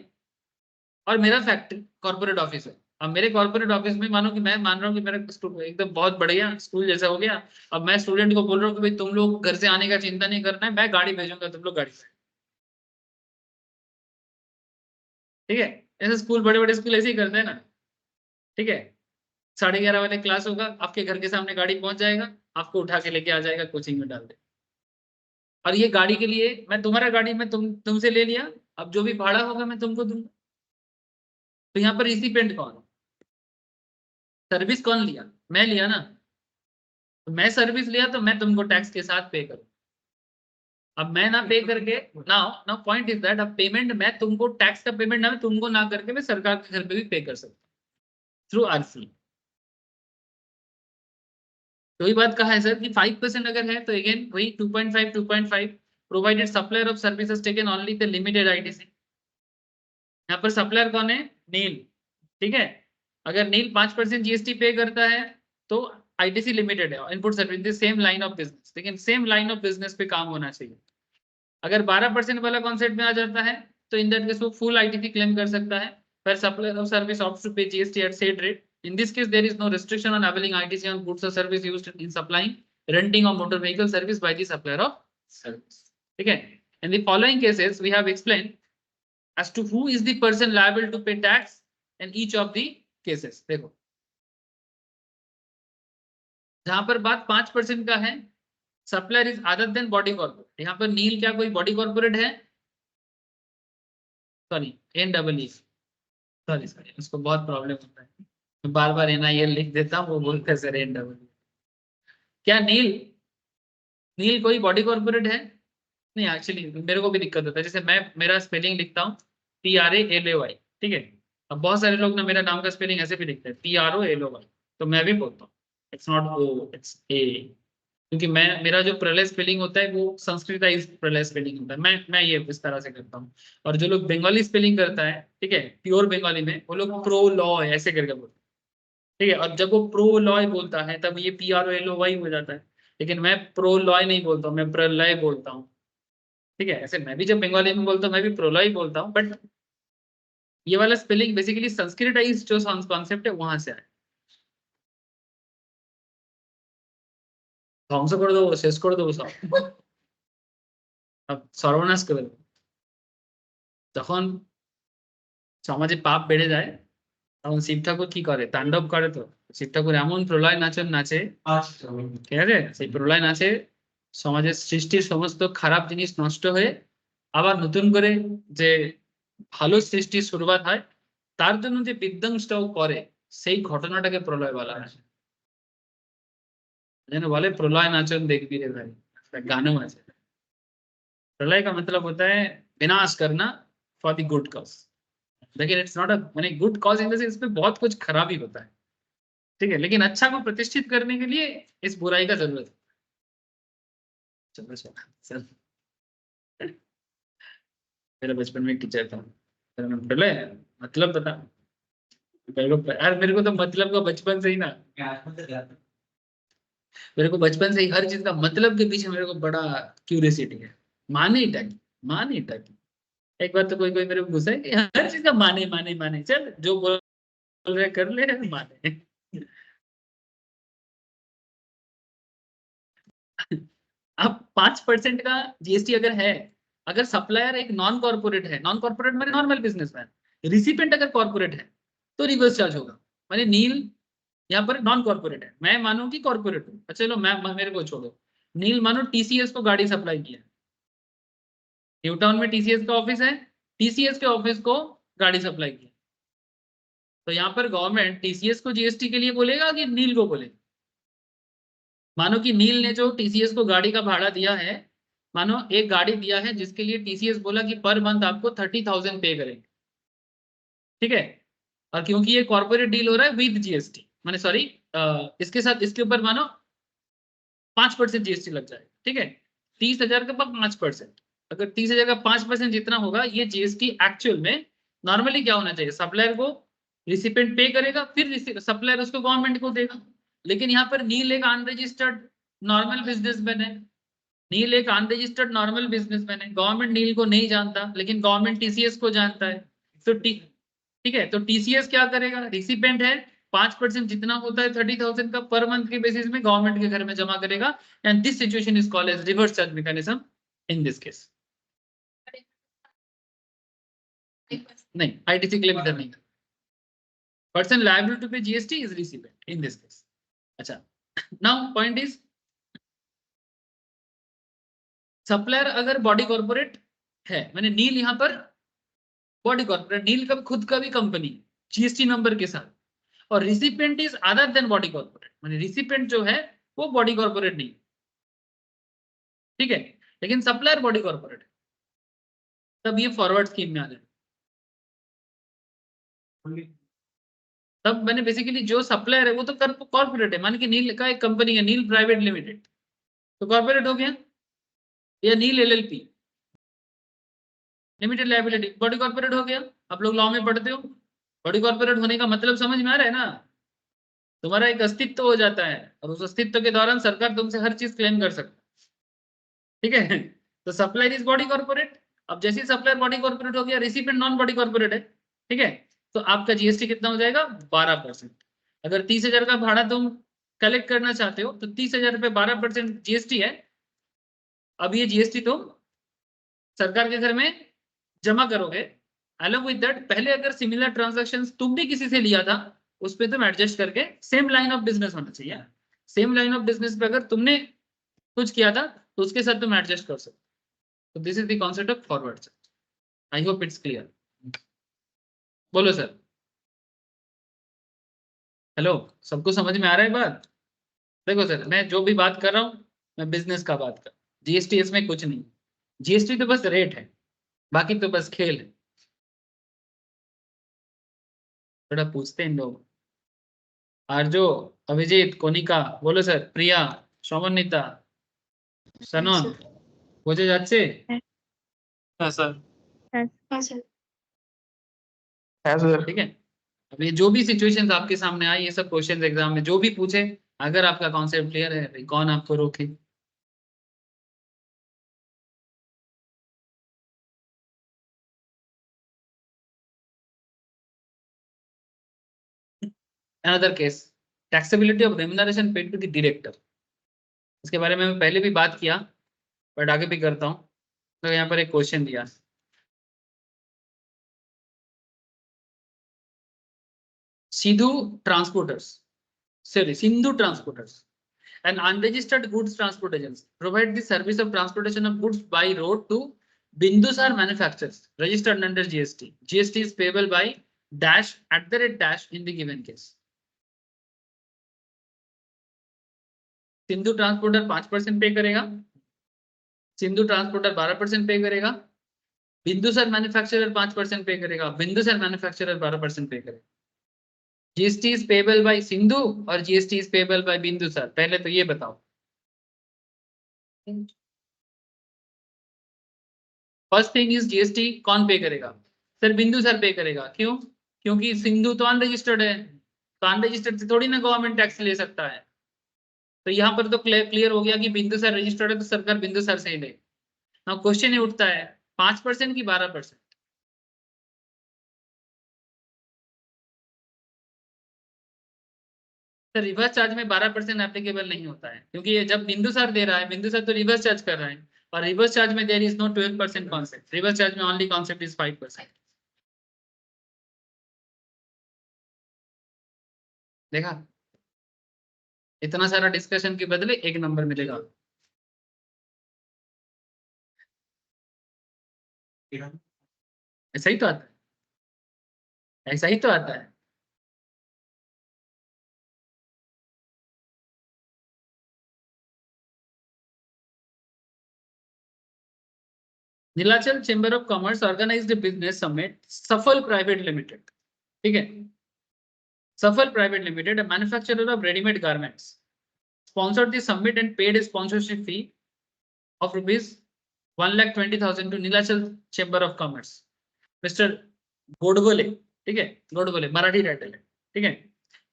और मेरा factory corporate office है, अब मेरे कॉर्पोरेट ऑफिस में मानो कि मैं मान रहा हूँ कि मेरा एकदम बहुत बढ़िया स्कूल जैसा हो गया, अब मैं स्टूडेंट को बोल रहा हूँ कि भाई तुम लोग घर से आने का चिंता नहीं करना है, मैं गाड़ी भेजूंगा, तुम लोग गाड़ी से, ठीक है। ऐसे स्कूल, बड़े बड़े स्कूल ऐसे ही करते हैं ना, ठीक है। 11:30 वाले क्लास होगा, आपके घर के सामने गाड़ी पहुंच जाएगा, आपको उठा के लेके आ जाएगा, कोचिंग में डाल दे। और ये गाड़ी के लिए मैं तुम्हारा गाड़ी में तुमसे ले लिया, अब जो भी भाड़ा होगा मैं तुमको दूंगा, तो यहाँ पर रिसिपेंट कौन, सर्विस कौन लिया, मैं लिया ना, तो मैं सर्विस लिया तो मैं तुमको टैक्स के साथ पे करूँ। अब मैं ना पे करके, now now point is that, अब पेमेंट मैं तुमको टैक्स का पेमेंट ना तुमको ना करके मैं सरकार के घर पे भी पे कर सकता हूँ थ्रू आरसी। तो वही बात कहा है सर कि 5% अगर है तो अगेन वही 2.5 provided supplier of services taken only the limited ITC. यहाँ पर सप्लायर कौन है, नील, ठीक है। अगर नील 5% जीएसटी पे करता है तो आईटीसी लिमिटेड है, input service same line of business, लेकिन सेम लाइन ऑफ बिजनेस पे काम होना चाहिए। अगर 12% वाला कॉन्सेप्ट में आ जाता है तो इन दैट केस वो फुल आईटीसी क्लेम कर सकता है, पर supplier of service opts to pay GST at said rate. In this case, there is no restriction on availing ITC on goods or service used in supplying, renting of motor vehicle service by the supplier of service. Okay. In the following cases, we have explained as to who is the person liable to pay tax in each of the cases. देखो, जहां पर बात 5% का है, supplier is other than body corporate, यहाँ पर नील क्या कोई बॉडी कॉर्पोरेट है, सॉरी, NEE, सॉरी उसको बहुत प्रॉब्लम होता है, बार बार NIL लिख देता हूँ, वो बोलते हैं सर NW। क्या नील, नील कोई बॉडी कॉर्पोरेट है? नहीं एक्चुअली मेरे को भी दिक्कत होता है, जैसे मैं मेरा स्पेलिंग लिखता हूँ PRALAY, ठीक है। अब बहुत सारे लोग ना मेरा नाम का स्पेलिंग ऐसे भी लिखते हैं PROLOY, तो मैं भी बोलता हूँ it's not O, it's A। क्योंकि मैं, मेरा जो प्रलय स्पेलिंग होता है वो संस्कृताइज प्रलय स्पेलिंग होता है, मैं ये इस तरह से करता हूँ। और जो लोग बंगाली स्पेलिंग करता है, ठीक है, प्योर बंगाली में, वो लोग प्रो लॉ ऐसे करके बोलते हैं, ठीक है। और जब वो प्रो लॉय बोलता है तब ये PROLOY हो जाता है। लेकिन मैं प्रो लॉय नहीं बोलता हूँ, मैं प्रलय बोलता हूँ, ठीक है। ऐसे मैं भी जब बंगाली में बोलता हूँ मैं भी प्रलय बोलता हूँ, बट ये वाला स्पेलिंग बेसिकली संस्कृताइज जो कॉन्सेप्ट है वहां से आया। ধ্বংস করে দেবো, শেষ করে দেবো সব, সর্বনাশ করে দেবো। যখন সমাজে পাপ বেড়ে যায় তখন শিব ঠাকুর কি করে, তাণ্ডব করে। তো শিব ঠাকুর এমন প্রলয় নাচন নাচে, আচ্ছা ঠিক আছে, সেই প্রলয় নাচে সমাজের সৃষ্টির সমস্ত খারাপ জিনিস নষ্ট হয়ে আবার নতুন করে যে ভালো সৃষ্টির শুরুয়াত হয়, তার জন্য যে বিধ্বংসটাও করে, সেই ঘটনাটাকে প্রলয় বলা হয়। যেন বলে প্রলয় নাচন দেখবি রে ভাই, একটা গানও আছে। प्रलय का मतलब होता है विनाश करना फॉर द गुड कॉज। लेकिन इट्स नॉट अ, माने good cause in the sense इसमें बहुत कुछ खराबी होता है, ठीक है, लेकिन अच्छा को प्रतिष्ठित करने के लिए इस बुराई का जरूरत है। चलो चलो चल, मेरा बचपन में टीचर था, मेरा नाम प्रलय, मतलब बता। मेरे को यार, मेरे को तो मतलब का बचपन से ही ना, मेरे को बचपन से ही हर चीज का मतलब के पीछे मेरे को बड़ा क्यूरियसिटी है। माने टकी, माने टकी। एक बार तो कोई कोई मेरे को गुस्सा है कि हर चीज का माने माने माने, चल जो बोल रहे कर ले, माने। अब 5% का GST अगर है, अगर सप्लायर एक नॉन कॉर्पोरेट है, नॉन कॉर्पोरेट माने नॉर्मल बिजनेसमैन, रिसिपेंट अगर कॉर्पोरेट है तो रिवर्स चार्ज होगा। माने नील यहाँ पर नॉन कॉर्पोरेट है, मैं मानू कि कॉर्पोरेट हूँ, अच्छा चलो मैं, मेरे को छोड़ो। नील मानो TCS को गाड़ी सप्लाई किया, न्यू टाउन में TCS का ऑफिस है, TCS के ऑफिस को गाड़ी सप्लाई किया, तो यहाँ पर गवर्नमेंट TCS को GST के लिए बोलेगा कि नील को बोलेगा? मानो कि नील ने जो TCS को गाड़ी का भाड़ा दिया है, मानो एक गाड़ी दिया है जिसके लिए TCS बोला कि पर मंथ आपको 30,000 पे करेंगे, ठीक है। और क्योंकि ये कॉर्पोरेट डील हो रहा है विद GST, माने सॉरी, इसके साथ इसके ऊपर मानो 5% GST लग जाएगा, ठीक है। 30,000 का 5%, अगर 30,000 का 5% जितना होगा, ये GST एक्चुअल में नॉर्मली क्या होना चाहिए, सप्लायर को रिसिपेंट पे करेगा, फिर सप्लायर उसको गवर्नमेंट को देगा। लेकिन यहाँ पर नील एक अनरजिस्टर्ड नॉर्मल बिजनेसमैन है, नील एक अनरजिस्टर्ड नॉर्मल बिजनेसमैन है, गवर्नमेंट नील को नहीं जानता, लेकिन गवर्नमेंट TCS को जानता है। तो ठीक है, तो TCS क्या करेगा, रिसिपेंट है, 5% जितना होता है 30,000 का पर मंथ के बेसिस में गवर्नमेंट के घर में जमा करेगा। And this situation is called as reverse charge mechanism in this case. नहीं, ITC क्लेम इधर नहीं, person liable to pay GST is recipient in this case. अच्छा, नाउ पॉइंट इज, सप्लायर अगर बॉडी कॉर्पोरेट है, मैंने नील यहाँ पर बॉडी कॉर्पोरेट, नील का खुद का भी कंपनी GST नंबर के साथ, और recipient is other than body corporate, माने रिसिपेंट जो है वो बॉडी कॉर्पोरेट नहीं, ठीक है, लेकिन सप्लायर बॉडी कॉर्पोरेट है, तब ये फॉरवर्ड स्कीम में आ जाए। तब मैंने बेसिकली जो सप्लायर है वो तो कॉर्पोरेट है, मान के नील का एक कंपनी है, नील प्राइवेट लिमिटेड, तो कॉर्पोरेट हो गया, या नील LLP limited liability body corporate हो गया। आप लोग लॉ में पढ़ते हो, बॉडी कॉर्पोरेट होने का मतलब समझ में आ रहा है ना, तुम्हारा एक अस्तित्व हो जाता है, और उस अस्तित्व के दौरान सरकार तुमसे हर चीज क्लेम कर सकती है, ठीक है। तो सप्लायर इज बॉडी कॉर्पोरेट। अब जैसे ही सप्लायर बॉडी कॉर्पोरेट हो गया, रिसिपेंट नॉन बॉडी कॉर्पोरेट है, ठीक है, तो आपका GST कितना हो जाएगा, 12%। अगर 30,000 का भाड़ा तुम कलेक्ट करना चाहते हो तो 30,000 पे 12% GST है। अब ये GST तुम सरकार के घर में जमा करोगे। अलॉन्ग विद दैट, पहले अगर सिमिलर ट्रांजैक्शंस तुम भी किसी से लिया था, उस पर तुम एडजस्ट करके, सेम लाइन ऑफ बिजनेस होना चाहिए, सेम लाइन ऑफ बिजनेस पे अगर तुमने कुछ किया था तो उसके साथ तुम एडजस्ट कर सकते। तो this is the concept of forward. I hope it's clear. बोलो सर। हेलो, सबको समझ में आ रहा है बात? देखो सर, मैं जो भी बात कर रहा हूँ मैं बिजनेस का बात कर, जीएसटी इसमें कुछ नहीं। जीएसटी तो बस रेट है, बाकी तो बस खेल है। थोड़ा पूछते हैं इन लोग। आरजो, अभिजीत, कोनिका, बोलो सर। प्रिया, शोभनिता, सनोन, বোঝা যাচ্ছে? হ্যাঁ স্যার। हाँ सर। হ্যাঁ স্যার। ठीक है। अब ये जो भी सिचुएशंस आपके सामने आई, ये सब क्वेश्चंस एग्जाम में जो भी पूछे, अगर आपका कॉन्सेप्ट क्लियर है भाई, कौन आपको रोके। Another case, taxability of remuneration paid to the director. इसके बारे में मैं पहले भी बात किया, बट आगे भी करता हूँ। तो यहाँ पर एक क्वेश्चन दिया, Sindhu transporters, sorry, Sindhu Transporters, an unregistered goods transport agency, provide the service of transportation of goods by road to Bindusar manufacturers registered under GST. GST is payable by dash at the rate dash in the given case. Sindhu transporter 5% पे करेगा, Sindhu transporter 12% pay करेगा, Bindusar manufacturer 5% पे करेगा, Bindusar manufacturer 12% pay करेगा। GST is payable by Sindhu और GST is payable by Bindusar. पहले तो ये बताओ, फर्स्ट थिंग इज जीएसटी कौन पे करेगा? सर बिंदुसर पे करेगा। क्यों? क्योंकि सिंधु तो अनरजिस्टर्ड है, तो अनरजिस्टर्ड से थोड़ी ना गवर्नमेंट टैक्स ले सकता है। तो यहाँ पर तो क्लियर हो गया कि बिंदुसर रजिस्टर्ड है, तो सरकार बिंदुसर से ही ले। ना क्वेश्चन ही उठता है 5% की 12%। तो रिवर्स चार्ज में 12% एप्लीकेबल नहीं होता है, क्योंकि ये जब बिंदुसर दे रहा है, बिंदुसर तो रिवर्स चार्ज कर रहा है, और रिवर्स चार्ज में there is no 12% concept. Reverse charge में ओनली कॉन्सेप्ट इज 5%। देखा, इतना सारा डिस्कशन के बदले एक नंबर मिलेगा। ऐसा ही तो आता है, ऐसा ही तो आता है। Nilachal chamber of commerce organised a business summit, Safal private limited, ठीक है, Safal private limited, a manufacturer of ready-made garments, sponsored the summit and paid a sponsorship fee of rupees 1,20,000 to Nilachal chamber of commerce. Mister Godbole, ठीक है, Godbole Marathi title है, ठीक है।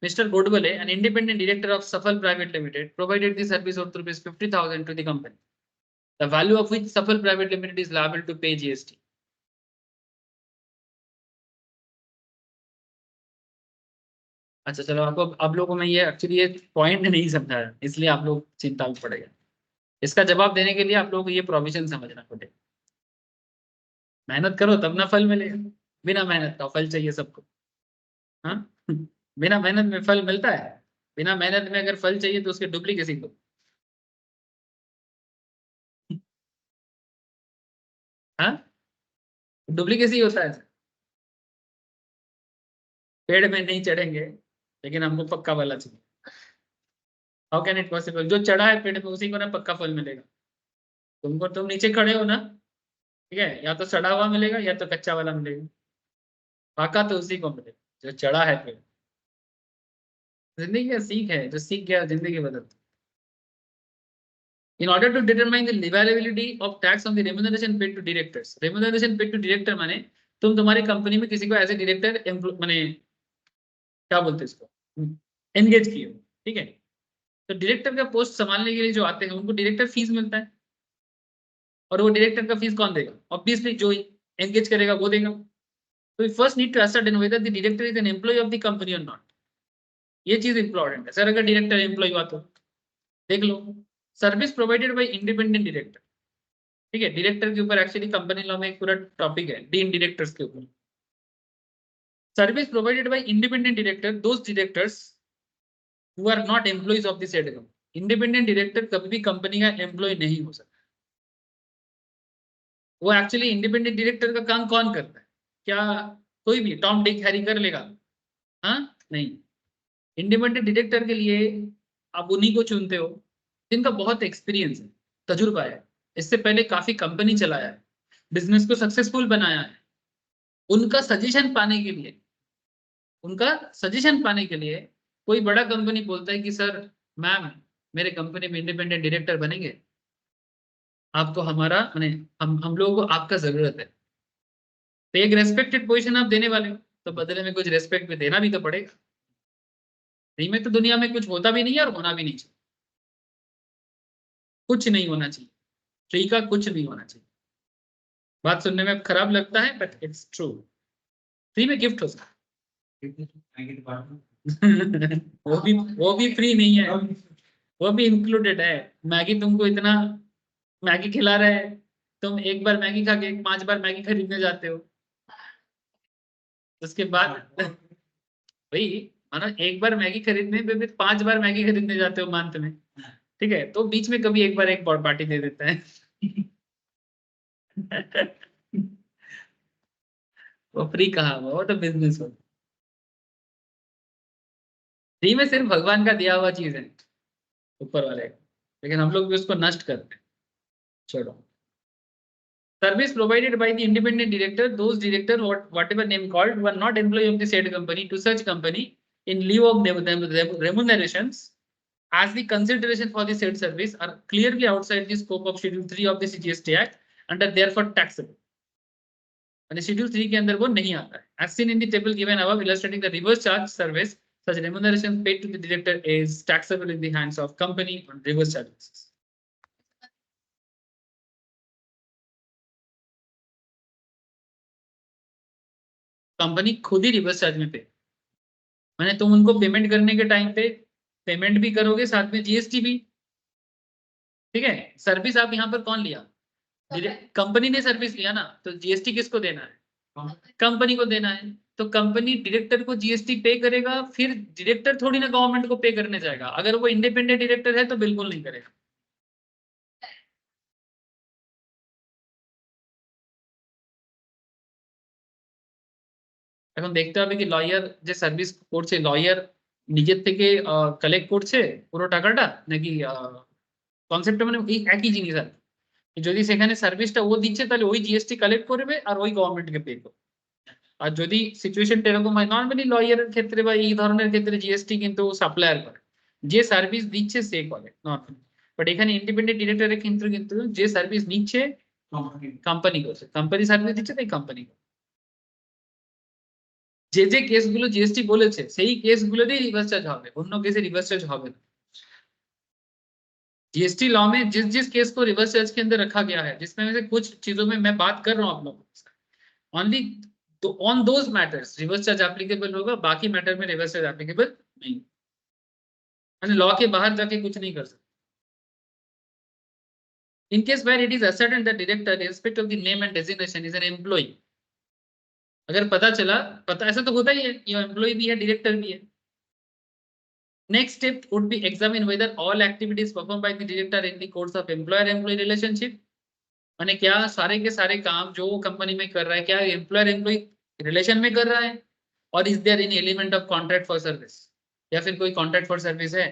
Mr. Godbole, an independent director of Safal Private Limited, provided the service of rupees 50,000 to the company, the value of which Safal Private Limited is liable to pay GST. अच्छा चलो, आपको आप लोगों को मैं ये एक्चुअली ये पॉइंट नहीं समझाया, इसलिए आप लोग चिंता में पड़ेगा। इसका जवाब देने के लिए आप लोगों को ये प्रोविजन समझना पड़ेगा। मेहनत करो तब ना फल मिलेगा, बिना मेहनत का फल चाहिए सबको। हाँ बिना मेहनत में फल मिलता है? बिना मेहनत में अगर फल चाहिए तो उसके डुप्लीकेसी दो। हाँ, डुप्लीकेसी होता है। पेड़ में नहीं चढ़ेंगे, लेकिन हमको पक्का वाला चाहिए। How can it possible? जो चढ़ा है पेड़ में उसी को ना पक्का फल मिलेगा। तुमको, तुम नीचे खड़े हो ना, ठीक है, या तो सड़ा हुआ मिलेगा या तो कच्चा वाला मिलेगा। पक्का तो उसी को मिलेगा जो चढ़ा है पेड़। जिंदगी का सीख है, जो सीख गया जिंदगी बदल। In order to determine the liability of tax on the remuneration paid to directors, remuneration paid to director माने तुम तुम्हारी कंपनी में किसी को एज ए डायरेक्टर माने क्या बोलते हैं इसको, एंगेज किए हो, ठीक है। तो डायरेक्टर का पोस्ट संभालने के लिए जो आते हैं उनको डायरेक्टर फीस मिलता है, और वो डायरेक्टर का फीस कौन देगा? ऑब्वियसली जो एंगेज करेगा वो देगा। तो first need to ascertain whether the director is an employee of the company or not. ये चीज इंपॉर्टेंट है। सर अगर डायरेक्टर एम्प्लॉय हुआ तो देख लो, service provided by independent director, ठीक है। डायरेक्टर के ऊपर एक्चुअली कंपनी लॉ में एक पूरा टॉपिक है डीन डायरेक्टर्स के ऊपर। Service provided by independent director, those directors who are not employees of the said company. Independent director कभी भी कंपनी का एम्प्लॉय नहीं हो सकता। वो एक्चुअली इंडिपेंडेंट डायरेक्टर का काम कौन करता है? क्या कोई भी टॉम डिक हैरी कर लेगा? हाँ नहीं, इंडिपेंडेंट डायरेक्टर के लिए आप उन्हीं को चुनते हो जिनका बहुत एक्सपीरियंस है, तजुर्बा है, इससे पहले काफी कंपनी चलाया है, बिजनेस को सक्सेसफुल बनाया है। उनका सजेशन पाने के लिए, उनका सजेशन पाने के लिए कोई बड़ा कंपनी बोलता है कि सर मैम मेरे कंपनी में इंडिपेंडेंट डायरेक्टर बनेंगे, आपको हमारा माने हम लोगों को आपका जरूरत है। तो एक रेस्पेक्टेड पोजीशन आप देने वाले हो, तो बदले में कुछ रेस्पेक्ट भी देना भी तो पड़ेगा। फ्री में तो दुनिया में कुछ होता भी नहीं है और होना भी नहीं चाहिए, कुछ नहीं होना चाहिए, फ्री का कुछ नहीं होना चाहिए। बात सुनने में खराब लगता है बट इट्स ट्रू। फ्री में गिफ्ट हो सकता है वो भी फ्री नहीं है, वो भी इंक्लूडेड है। मैगी तुमको इतना मैगी खिला रहे हैं, तुम एक बार मैगी खा के 5 बार मैगी खरीदने जाते हो, उसके बाद भाई मानो एक बार मैगी खरीदने पे फिर 5 बार मैगी खरीदने जाते हो मंथ में, ठीक है, तो बीच में कभी एक बार एक पार्टी दे देता है वो फ्री कहाँ हुआ, वो तो बिजनेस हो। फ्री में सिर्फ भगवान का दिया हुआ चीज है ऊपर वाले का, लेकिन हम लोग भी उसको नष्ट करते हैं। छोड़ो। Service provided by the independent director, those director whatever name called were not employee of the said company to such company in lieu of remunerations as the consideration for the said service are clearly outside the scope of Schedule 3 of the CGST Act and are therefore taxable. And Schedule 3 के अंदर वो नहीं आता है. As seen in the table given above illustrating the reverse charge service, such remuneration paid to the director is taxable in the hands of company on reverse charges. Company खुद ही reverse charge में पे, मैंने तुम उनको payment करने के time पे payment भी करोगे साथ में जीएसटी भी, ठीक है। सर्विस आप यहाँ पर कौन लिया, कंपनी ने सर्विस लिया ना, तो जीएसटी किसको देना है, कंपनी को देना है। तो कंपनी डायरेक्टर को जीएसटी पे करेगा, फिर डायरेक्टर थोड़ी ना गवर्नमेंट को पे करने जाएगा। अगर वो इंडिपेंडेंट डायरेक्टर है तो बिल्कुल नहीं करेगा। এখন দেখতে হবে কি লয়ার যে সার্ভিস করছে, লয়ার নিজের থেকে কালেক্ট করছে পুরো টাকাটা নাকি কনসেপ্টটা মানে এই একই জিনিস আর যদি সেখানে সার্ভিসটা ও দিচ্ছে তাহলে ওই জিএসটি কালেক্ট করবে আর ওই গভর্নমেন্টকে পে করবে। আর যদি সিচুয়েশনটা এরকম হয় নর্মালি লয়ারের ক্ষেত্রে বা এই ধরনের ক্ষেত্রে জিএসটি কিন্তু সাপ্লায়ার করে, যে সার্ভিস দিচ্ছে সে করে নর্মালি। বাট এখানে ইন্ডিপেন্ডেন্ট ডিরেক্টরের ক্ষেত্রে কিন্তু যে সার্ভিস নিচ্ছে কোম্পানি করছে, কোম্পানি সার্ভিস দিচ্ছে তাই কোম্পানি। যে যে কেসগুলো জিএসটি বলেছে সেই কেসগুলোতেই রিভার্স चार्ज হবে, অন্য কেসে রিভার্স चार्ज হবে না। जीएसटी लॉ में जिस जिस केस को रिवर्स चार्ज के अंदर रखा गया है, जिसमें से कुछ चीजों में मैं बात कर रहा हूँ आप लोगों से, only on those matters reverse charge applicable होगा, बाकी मैटर में रिवर्स चार्ज एप्लीकेबल नहीं। मैंने लॉ के बाहर जाके कुछ नहीं कर सकता। In case where it is ascertained that director irrespective of the name and designation is an employee, अगर पता चला, पता ऐसा तो होता ही है, ये एम्प्लॉय भी है डायरेक्टर भी है। Next step would be examine whether all activities performed by the director in the course of employer-employee relationship, माने क्या सारे के सारे काम जो कंपनी में कर रहा है क्या एम्प्लॉयर एम्प्लॉय रिलेशन में कर रहा है, और is there any element of contract for service, या फिर कोई कॉन्ट्रैक्ट फॉर सर्विस है।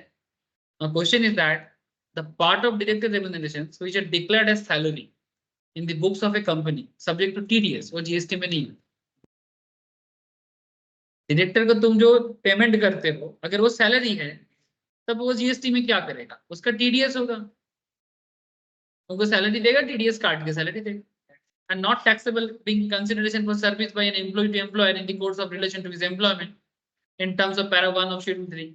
Question is that the part of director remunerations which are declared as salary in the books of a company subject to TDS, वो GST में नहीं है। Director को तुम जो पेमेंट करते हो अगर वो सैलरी है तब वो जीएसटी में क्या करेगा, उसका टीडीएस होगा, उनको सैलरी देगा, टीडीएस काट के सैलरी देगा। And not taxable being consideration for service by an employee to employer in the course of relation to his employment in terms of para 1 of schedule 3.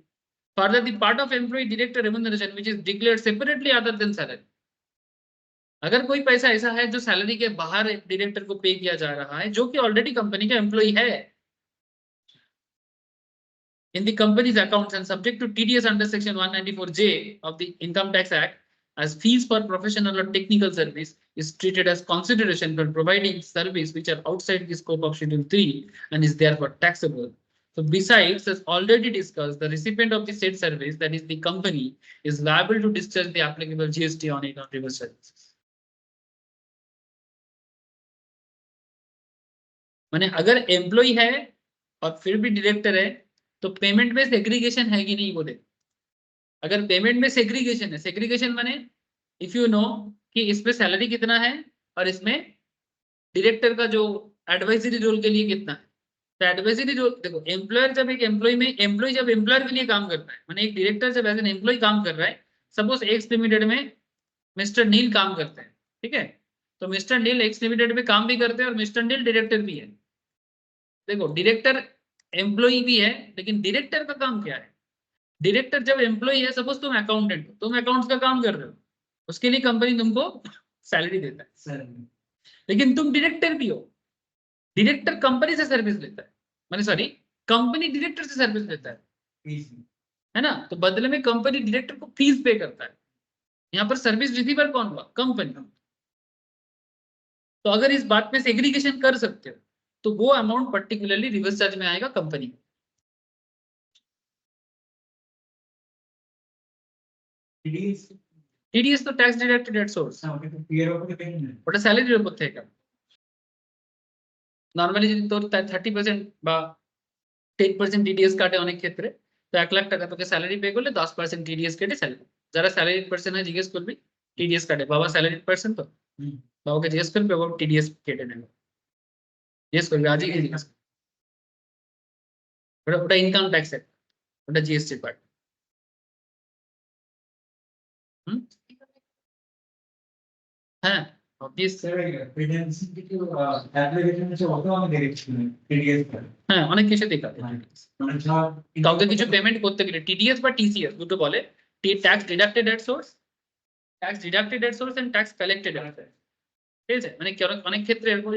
Further, the part of employee director remuneration which is declared separately other than salary, अगर कोई पैसा ऐसा है जो salary के बाहर director को पे किया जा रहा है जो कि ऑलरेडी कंपनी का एम्प्लॉय है, in the company's accounts and subject to TDS under section 194J of the Income Tax Act as fees for professional or technical service is treated as consideration for providing service which are outside the scope of Schedule 3 and is therefore taxable. So besides, as already discussed, the recipient of the said service, that is the company, is liable to discharge the applicable GST on it on reverse services. माने अगर employ है और फिर भी director है तो payment में segregation है कि नहीं वो देख। अगर पेमेंट में सेग्रीगेशन है, सेग्रीगेशन माने इफ यू नो कि इसमें सैलरी कितना है और इसमें डायरेक्टर का जो एडवाइजरी रोल के लिए कितना है। तो एडवाइजरी रोल देखो, एम्प्लॉयर जब एक एम्प्लॉय जब एम्प्लॉयर के लिए काम करता है, माने एक डायरेक्टर जब एज एन एम्प्लॉय काम कर रहा है, सपोज एक्स लिमिटेड में मिस्टर नील काम करते हैं, ठीक है, तो मिस्टर नील एक्स लिमिटेड में काम भी करते हैं और मिस्टर नील डायरेक्टर भी है। देखो डायरेक्टर एम्प्लॉय भी है, लेकिन डायरेक्टर का काम क्या है। डायरेक्टर जब एम्प्लॉय है, सपोज तुम अकाउंटेंट हो, तुम अकाउंट्स का काम कर रहे हो, उसके लिए कंपनी तुमको सैलरी देता है, सर लेकिन तुम डायरेक्टर भी हो। डायरेक्टर कंपनी से सर्विस लेता है, माने सॉरी, कंपनी डायरेक्टर से सर्विस लेता है ना, तो बदले में कंपनी डायरेक्टर को फीस पे करता है। यहाँ पर सर्विस रिसीवर कौन हुआ, कंपनी। तो अगर इस बात पे सेग्रीगेशन कर सकते हो तो वो अमाउंट पर्टिकुलरली रिवर्स चार्ज में आएगा कंपनी को। टीडीएस तो टैक्स डिडक्टेड एट सोर्स, ওটা স্যালারির উপর থেকে নরমালি যদি তোর 30% বা 10% টিডিএস কাটে অনেক ক্ষেত্রে, তো 1 লাখ টাকা তোকে স্যালারি পে করলে 10% টিডিএস কেটে স্যালারি। যারা স্যালারিড পার্সন হয় জিজ্ঞেস করবি টিডিএস কাটে, বাবা স্যালারিড পার্সন তো, বাবাকে জিজ্ঞেস করবি বাবা টিডিএস কেটে নেবে, জিজ্ঞেস করবি আজই গিয়ে জিজ্ঞেস করবি। ওটা ইনকাম ট্যাক্স, ওটা জিএসটি পার্ট। হ্যাঁ অবভিয়াস, হ্যাঁ অনেক কিছুতেই কাটে। কাউকে কিছু পেমেন্ট করতে গেলে টিডিএস বা টিসিএস দুটো বলে, tax deducted at source, tax deducted at source and tax collected at source. ঠিক আছে, মানে অনেক ক্ষেত্রে এরকম,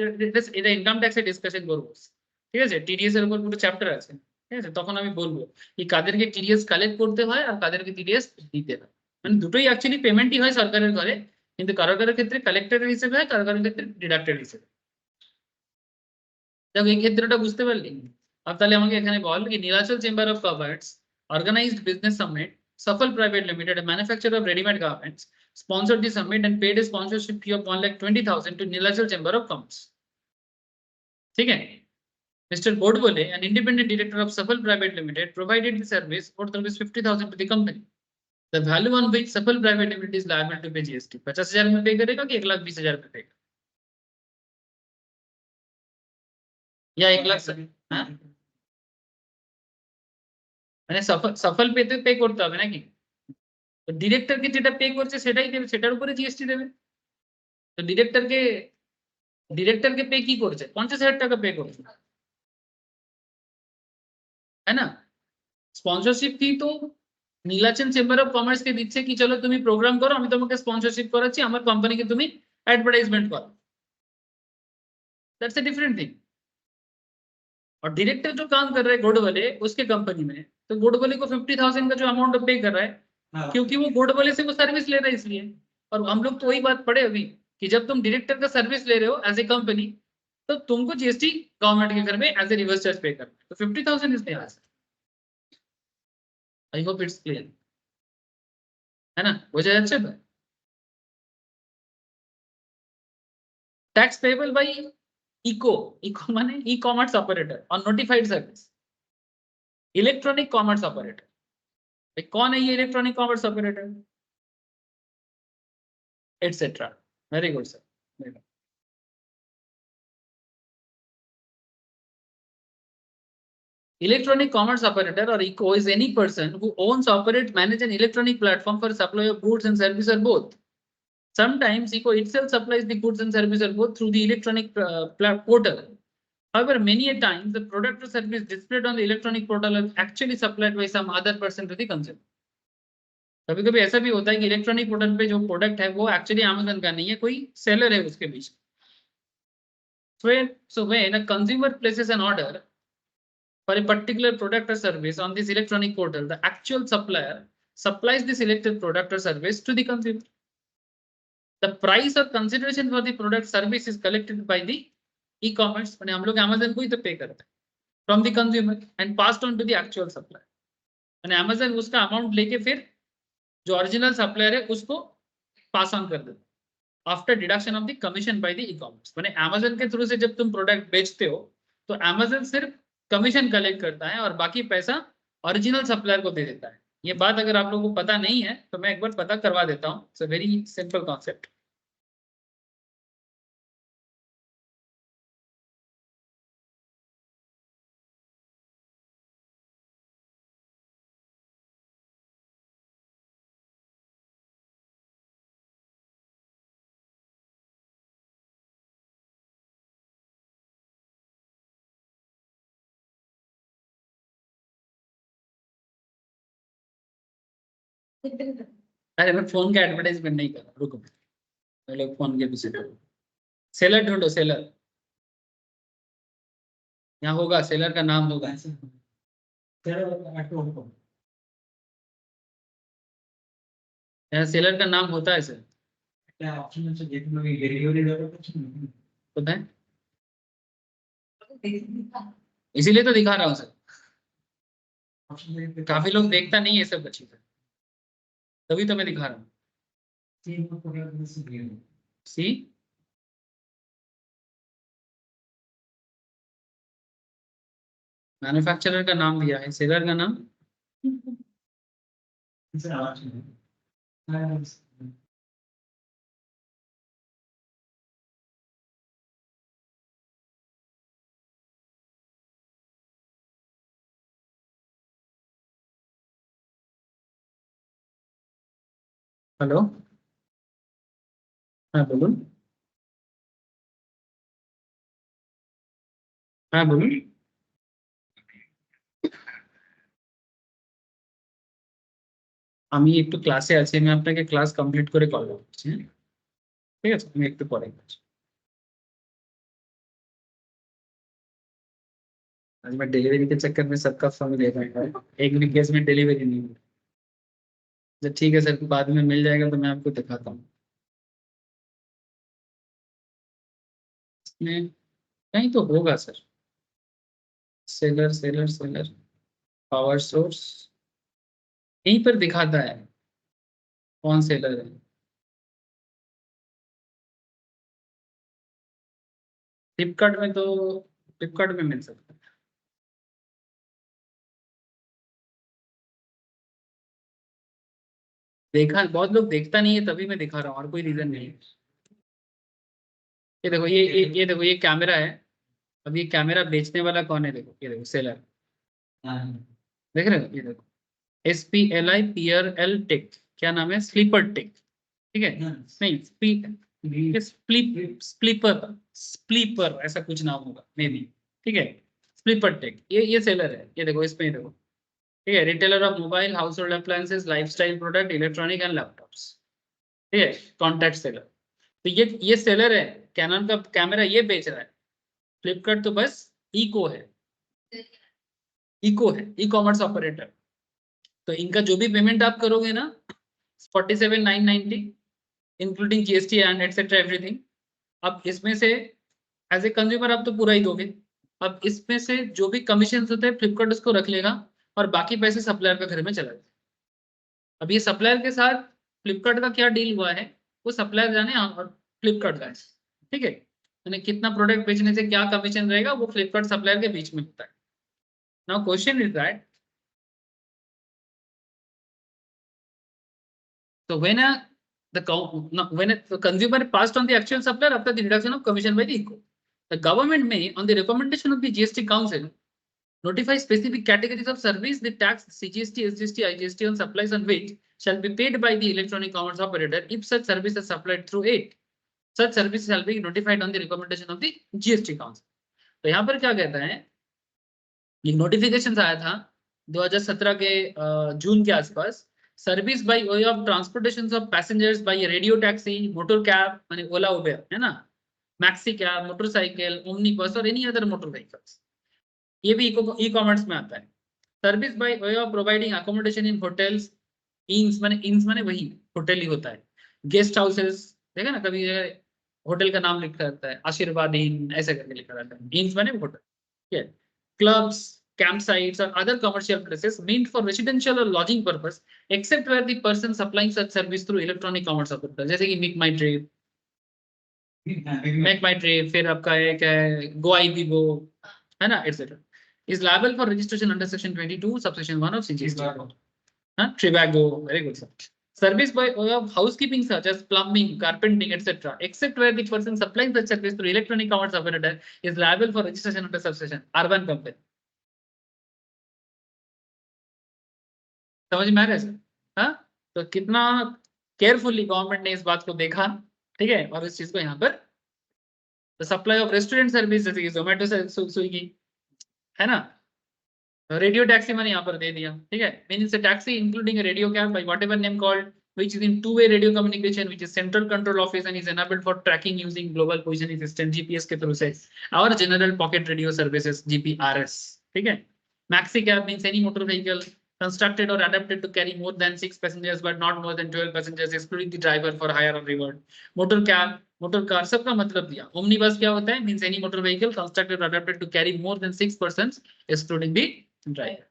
এটা ইনকাম ট্যাক্সে ডিসকাশন করবো, ঠিক আছে, টিডিএস এর উপর পুরো চ্যাপ্টার আছে, ঠিক আছে, তখন আমি বলবো কি কাদেরকে টিডিএস কালেক্ট করতে হয় আর কাদেরকে টিডিএস দিতে হয়। মানে দুটোই অ্যাকচুয়ালি পেমেন্টই হয় সরকারের ঘরে, কিন্তু কারো কারো ক্ষেত্রে কালেক্টেড হিসেবে হয়, কারো কারো ক্ষেত্রে ডিডাক্টেড হিসেবে। দেখো এই ক্ষেত্রটা বুঝতে পারলি। আর তাহলে আমাকে এখানে বল কি Nilachal chamber of commerce organized business summit, Safal Private Limited, a manufacturer of ready-made garments, sponsored the summit and paid a sponsorship fee of 1,20,000 to Nilachal Chamber of Commerce. ठीक है, Mr. Godbole, an independent director of Safal Private Limited, provided the service for rupees 50,000 to the company. The value on which Safal Private Limited is liable to pay GST. 50,000 में पे करेगा कि 1,20,000 में पे, या 1 লাখ, हाँ মানে সফল পেতে পে করতে হবে নাকি, তো ডিরেক্টরকে যেটা পে করছে সেটাই দেবে, সেটার উপরে জিএসটি দেবে। তো ডিরেক্টরকে পে কি করছে, 50,000 টাকা পে করছে, है ना। স্পন্সরশিপ ফি তো নীলাচল চেম্বার অফ কমার্স কে দিচ্ছে কি চলো তুমি প্রোগ্রাম করো, আমি তোমাকে স্পন্সরশিপ করাচ্ছি, আমার কোম্পানিকে তুমি এডভার্টাইজমেন্ট করো, दैट्स अ डिफरेंट थिंग। और डायरेक्टर जो काम कर रहा है गोडबोले उसके कंपनी में, तो गोडबोले को 50,000 का जो अमाउंट पे कर रहा है, क्योंकि वो गोडबोले से वो सर्विस ले रहा है इसलिए। और हम लोग तो वही बात पढ़े अभी कि जब तुम डायरेक्टर का सर्विस ले रहे हो एज ए कंपनी, तो तुमको जीएसटी गवर्नमेंट के घर में एज ए रिवर्स चार्ज पे करना है, तो 50,000 is there. I hope it's clear, है ना, বোঝা যাচ্ছে তো। टैक्स पेबल बाय इको माने ई कॉमर्स ऑपरेटर और notified service, electronic commerce operator. कौन है ये electronic commerce operator, etcetera. Very good sir. Electronic commerce operator or ECO is any person who owns, operates, manages an electronic platform for supply of goods and services or both. Sometimes ECO itself supplies the goods and services or both through the electronic portal. However, many a times the product or service displayed on the electronic portal is actually supplied by some other person to the consumer. कभी-कभी ऐसा भी होता है कि electronic portal पे जो product है वो एक्चुअली Amazon का नहीं है, कोई सेलर है उसके बीच। So when a consumer places an order for a particular product or service on this electronic portal, the actual supplier supplies the selected product or service to the consumer. The price or consideration for the product service is collected by the e-commerce, माने हम लोग Amazon को ही तो पे करते हैं, from the consumer and passed on to the actual supplier. माने Amazon उसका अमाउंट लेके फिर जो ओरिजिनल सप्लायर है उसको पास ऑन कर देता है after deduction of the commission by the e-commerce. माने Amazon के थ्रू से जब तुम प्रोडक्ट बेचते हो तो Amazon सिर्फ कमीशन कलेक्ट करता है और बाकी पैसा ओरिजिनल सप्लायर को दे देता है। ये बात अगर आप लोगों को पता नहीं है तो मैं एक बार पता करवा देता हूँ। It's a very simple concept. अरे मैं फोन का एडवर्टाइजमेंट नहीं कर रहा, रुको पहले फोन के पीछे। सेलर ढूंढो, सेलर यहाँ होगा, सेलर का नाम होगा। यहाँ सेलर का नाम होता है सर, ऑप्शन আছে যেগুলো এই ডেলিভারি ব্যাপারটা কিছু पता है, इसीलिए तो दिखा रहा हूँ सर। ऑप्शन काफी लोग देखता नहीं है सब अच्छी तरह, तभी तो मैं दिखा रहा हूँ। सी मैन्युफैक्चरर का नाम दिया है, सेलर का नाम हेलो, हाँ बोलून, हाँ बोलून। আমি একটু ক্লাসে আছি, আমি আপনাকে ক্লাস কমপ্লিট করে কল করছি, হ্যাঁ? ঠিক আছে, আমি একটু পরে করছি। आज मैं डिलीवरी के चक्कर में सबका फोन ले रहा हूँ, एक भी केस में डिलीवरी नहीं हुई। तो ठीक है सर, बाद में मिल जाएगा तो मैं आपको दिखाता हूँ। इसमें कहीं तो होगा sir, seller seller seller power source, यहीं पर दिखाता है कौन सेलर है। फ्लिपकार्ट में तो, फ्लिपकार्ट में मिल सकता है। देखा, बहुत लोग देखता नहीं है तभी मैं दिखा रहा हूँ, और कोई रीजन नहीं है। ये देखो, ये देखो, ये कैमरा है। अब ये कैमरा बेचने वाला कौन है, देखो ये देखो सेलर, देख रहे हो, ये देखो SPLIPRL टेक, क्या नाम है, स्लीपर टेक, ठीक है, नहीं स्प्लीपर, स्प्लीपर ऐसा कुछ नाम होगा मे बी, ठीक है, स्प्लीपर टेक, ये सेलर है। ये देखो इसमें देखो, ठीक है, retailer of mobile house hold appliances lifestyle product electronic and laptops, ठीक है, कॉन्टैक्ट सेलर। तो ये सेलर है, कैनन का कैमरा ये बेच रहा है। फ्लिपकार्ट तो बस इको है, इको है, ई कॉमर्स ऑपरेटर। तो इनका जो भी पेमेंट आप करोगे ना, 47,990 including GST and etcetera everything. अब इसमें से एज ए कंज्यूमर आप तो पूरा ही दोगे। अब इसमें से जो भी कमीशन होते हैं फ्लिपकार्ट उसको रख लेगा, और बाकी पैसे सप्लायर के घर में चला जाएगा। अब ये सप्लायर के साथ फ्लिपकार्ट का क्या डील हुआ है, वो सप्लायर जाने, और फ्लिपकार्ट का है, ठीक है, यानी कितना प्रोडक्ट बेचने से क्या कमीशन रहेगा वो फ्लिपकार्ट सप्लायर के बीच में होता है। Now question is that, so when a consumer passed on the actual supplier after the reduction of commission by the ICO, the government may, on the recommendation of the GST Council, notify specific categories of service the tax CGST, SGST, IGST on supplies on which shall be paid by the electronic commerce operator if such service is supplied through it. Such service shall be notified on the recommendation of the GST Council. तो यहाँ पर क्या कहता है, ये notification आया था 2017 के जून के आसपास। Service by way of transportation of passengers by radio taxi, motor cab माने ओला उबेर है ना, मैक्सी कैब, मोटरसाइकिल, ओमनी बस और एनी अदर मोटर व्हीकल्स, ये भी ई कॉमर्स में आता है। Service by way of providing accommodation in hotels, इंस माने वही होटल ही होता है, गेस्ट हाउसेस, देखा ना कभी होटल का नाम लिखा रहता है आशीर्वाद इन ऐसे करके लिखा रहता है, इंस माने होटल, ठीक है, clubs, campsites or other commercial places meant for residential or lodging purpose except where the person supplying such service through electronic commerce operator, जैसे कि Make My Trip, फिर आपका एक है Go IBGO, है ना, etc. is liable for registration under section 22 subsection 1 of CGST. Trivago, very good sir. Service by way of housekeeping such as plumbing, carpenting, etc., except where the person supplying such service through electronic commerce operator is liable for registration under subsection R1 company. समझ में आ रहा है sir? हाँ, तो कितना carefully government ने इस बात को देखा, ठीक है, और इस चीज को यहाँ पर सप्लाई ऑफ रेस्टोरेंट सर्विस जैसे कि जोमेटो से स्विगी है ना, रेडियो टैक्सी मैंने यहाँ पर दे दिया, ठीक है, means a taxi including a radio cab by whatever name called which is in two-way radio communication which is central control office and is enabled for tracking using global positioning system GPS के through से और general pocket radio services GPRS, ठीक है. Maxi cab means any motor vehicle constructed or adapted to carry more than 6 passengers but not more than 12 passengers excluding the driver for hire or reward. Motor cab, motor car सबका मतलब दिया. Omnibus क्या होता है? Means any motor vehicle constructed or adapted to carry more than 6 persons excluding the driver.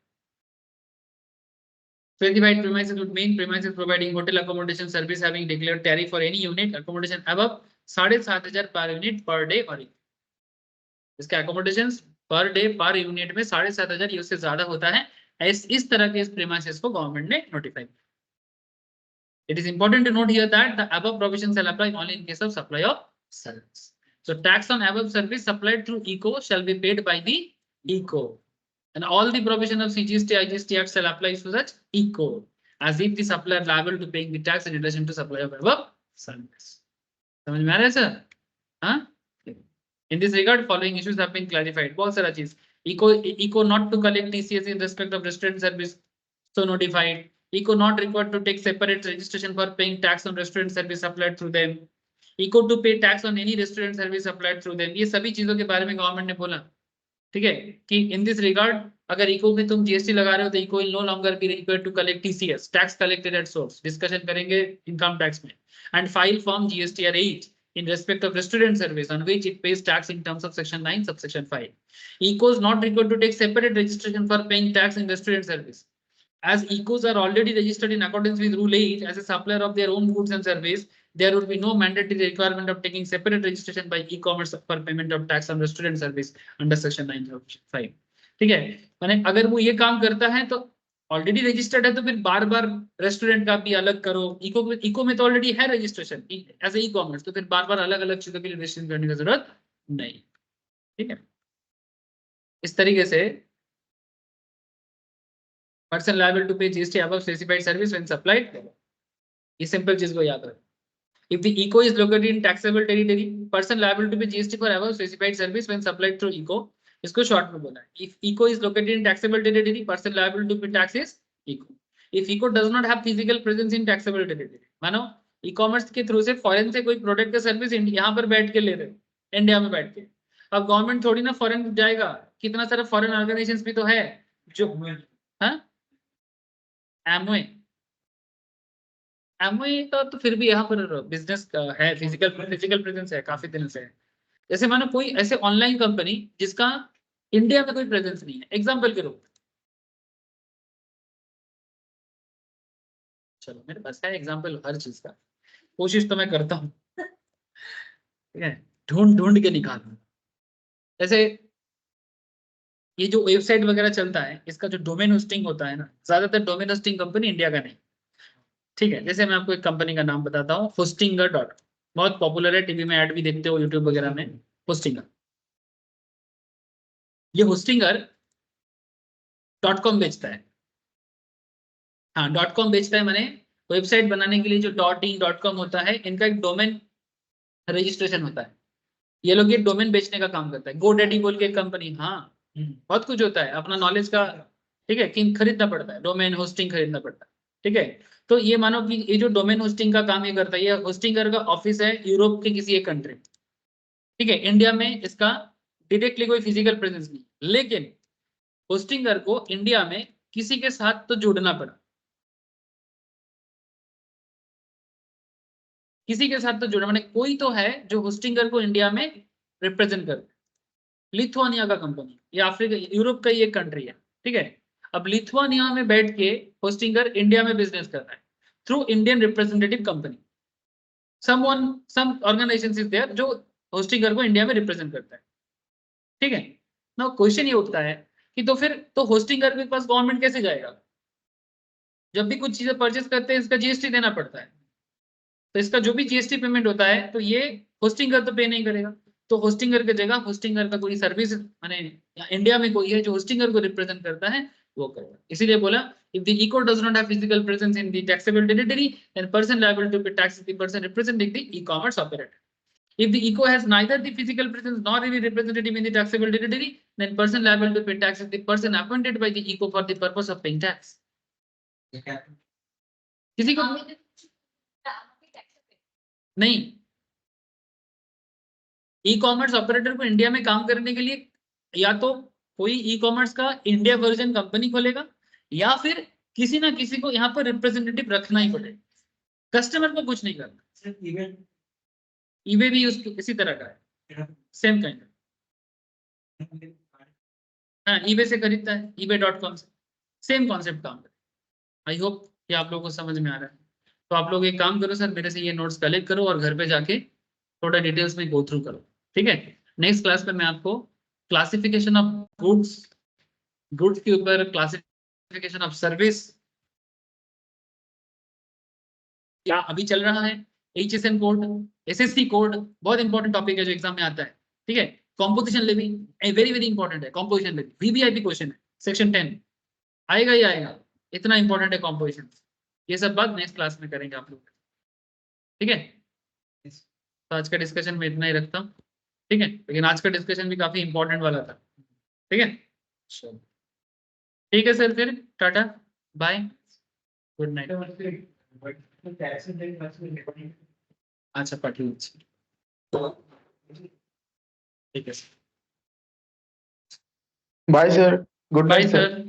Specified premises would mean premises providing hotel accommodation service having declared tariff for any unit accommodation above 7,500 per unit per day or इसका accommodations per day per unit में 7,500 ये उससे ज्यादा होता है. इस तरह के इस premises को गवर्नमेंट ने notify किया. It is important to note here that the above provisions shall apply only in case of supply of service. So tax on above service supplied through ECO shall be paid by the ECO. And all the provision of CGST, IGST Act shall apply to such ECO as if the supplier liable to paying the tax in relation to supply of above service. समझ में आ रहा है sir? हाँ? In this regard, following issues have been clarified. बहुत सारा चीज. ECO not to collect TCS in respect of restaurant service, so notified. ECO not required to take separate registration for paying tax on restaurant service supplied through them. ECO to pay tax on any restaurant service supplied through them. ये सभी चीजों के बारे में government ने बोला, ठीक है, कि इन दिस रिगार्ड अगर इको में तुम जीएसटी लगा रहे हो तो ECO will no longer be required to collect TCS, tax collected at source. Discussion करेंगे इनकम टैक्स में. And file form GSTR 8 in respect of restaurant service on which it pays tax in terms of section 9 subsection 5. ECO is not required to take separate registration for paying tax in restaurant service. As ECOs are already registered in accordance with Rule 8 as a supplier of their own goods and service, there would be no mandatory requirement of taking separate registration by e-commerce for payment of tax on restaurant service under section 9 subsection 5. ठीक है, माने अगर वो ये काम करता है तो ऑलरेडी रजिस्टर्ड है तो फिर बार बार रेस्टोरेंट का भी अलग करो. इको में तो ऑलरेडी है registration as a e-commerce, तो फिर बार बार अलग अलग चीजों के लिए रजिस्ट्रेशन करने की जरूरत नहीं. ठीक है, इस तरीके से person liable to pay GST above specified service when supplied. ये सिंपल चीज को याद रखो. If the ECO is located in taxable territory, person liable to pay GST for above specified service when supplied through ECO. इसको short में बोला है. If ECO is located in taxable territory, person liable to pay tax is ECO. If ECO does not have physical presence in taxable territory, मानो e-commerce के through से foreign से कोई product का सर्विस यहाँ पर बैठ के ले रहे, इंडिया में बैठ के. अब गवर्नमेंट थोड़ी ना फॉरेन जाएगा, कितना सारा फॉरेन ऑर्गेनाइजेशंस भी तो है जो एमवे का तो फिर भी यहाँ पर बिजनेस है, फिजिकल प्रेजेंस है काफी दिनों से. जैसे मानो कोई ऐसे ऑनलाइन कंपनी जिसका इंडिया में कोई प्रेजेंस नहीं है, एग्जांपल के रूप. चलो मेरे पास है एग्जांपल हर चीज का, कोशिश तो मैं करता हूँ, ठीक है, ढूंढ के निकालना. जैसे ये जो वेबसाइट वगैरह चलता है, इसका जो डोमेन होस्टिंग होता है ना, ज्यादातर डोमेन होस्टिंग कंपनी इंडिया का नहीं. ठीक है, जैसे मैं आपको एक कंपनी का नाम बताता हूँ, होस्टिंगर. बहुत पॉपुलर है, टीवी में ऐड भी देखते हो, यूट्यूब वगैरह में. होस्टिंगर, ये होस्टिंगर .com बेचता है. हाँ, .com बेचता है, माने वेबसाइट बनाने के लिए जो .in.com होता है, इनका एक डोमेन रजिस्ट्रेशन होता है. ये लोग ये डोमेन बेचने का काम करता है. GoDaddy बोल के एक कंपनी, हाँ बहुत कुछ होता है अपना नॉलेज का. ठीक है, कि खरीदना पड़ता है, डोमेन होस्टिंग खरीदना पड़ता है. ठीक है, तो ये मानो कि ये जो डोमेन होस्टिंग का काम ये करता है, ये होस्टिंगर का ऑफिस है यूरोप के किसी एक कंट्री. ठीक है, इंडिया में इसका डायरेक्टली कोई फिजिकल प्रेजेंस नहीं, लेकिन होस्टिंगर को इंडिया में किसी के साथ तो जुड़ना पड़ा, किसी के साथ तो जुड़ा, माने कोई तो है जो होस्टिंगर को इंडिया में रिप्रेजेंट करता है. लिथुआनिया का कंपनी, ये अफ्रीका यूरोप का ही एक कंट्री है. ठीक है, अब लिथुआनिया में बैठ के होस्टिंगर इंडिया में बिजनेस कर रहा है through Indian representative company. Some organization is there जो होस्टिंगर को इंडिया में रिप्रेजेंट करता है. ठीक है, नाउ क्वेश्चन ये उठता है कि तो फिर तो होस्टिंग करके के पास गवर्नमेंट कैसे जाएगा? जब भी कुछ चीजें परचेस करते हैं इसका जीएसटी देना पड़ता है, तो इसका जो भी जीएसटी पेमेंट होता है तो ये होस्टिंगर तो पे नहीं करेगा। तो होस्टिंगर की जगह होस्टिंगर का कोई सर्विस माने इंडिया में कोई है जो होस्टिंगर को रिप्रेजेंट करता है वो करेगा। इसीलिए बोला if the eco does not have physical presence in the taxable territory then person liable to pay tax is the person representing the e-commerce operator. If the eco has neither the physical presence nor any representative in the taxable territory then person liable to pay tax is the person appointed by the eco for the purpose of paying tax. किसी को नहीं, e commerce operator को India में काम करने के लिए या तो कोई ई कॉमर्स का इंडिया वर्जन कंपनी खोलेगा या फिर किसी ना किसी को यहाँ पर रिप्रेजेंटेटिव रखना ही पड़ेगा। कस्टमर को कुछ नहीं करना। ईबे भी इसी तरह का है, सेम काइंड। हाँ, ईबे से खरीदता है, ebay.com से, सेम कॉन्सेप्ट काम है। आई होप कि आप लोगों को समझ में आ रहा है। तो आप लोग एक काम करो सर, मेरे से ये नोट्स कलेक्ट करो और घर पे जाके थोड़ा डिटेल्स में गो थ्रू करो, ठीक है। नेक्स्ट क्लास में मैं आपको क्लासिफिकेशन ऑफ गुड्स, गुड्स के ऊपर क्लासिफिकेशन ऑफ सर्विस क्या अभी चल रहा है, HSN कोड, SSC कोड, बहुत इंपॉर्टेंट टॉपिक है जो एग्जाम में आता है, ठीक है। Composition levy very very important है, कॉम्पोजिशन लेवी VVIP क्वेश्चन है, सेक्शन 10 आएगा ही आएगा, इतना इंपॉर्टेंट है कॉम्पोजिशन। ये सब बात नेक्स्ट क्लास में करेंगे आप लोग, ठीक है। तो आज का डिस्कशन में इतना ही रखता हूँ, ठीक है। लेकिन आज का डिस्कशन भी काफी इंपॉर्टेंट वाला था, ठीक है। ठीक है सर, फिर टाटा बाय, गुड नाइट। अच्छा पाटिल, ठीक है sir, bye sir, good bye night sir. Sir.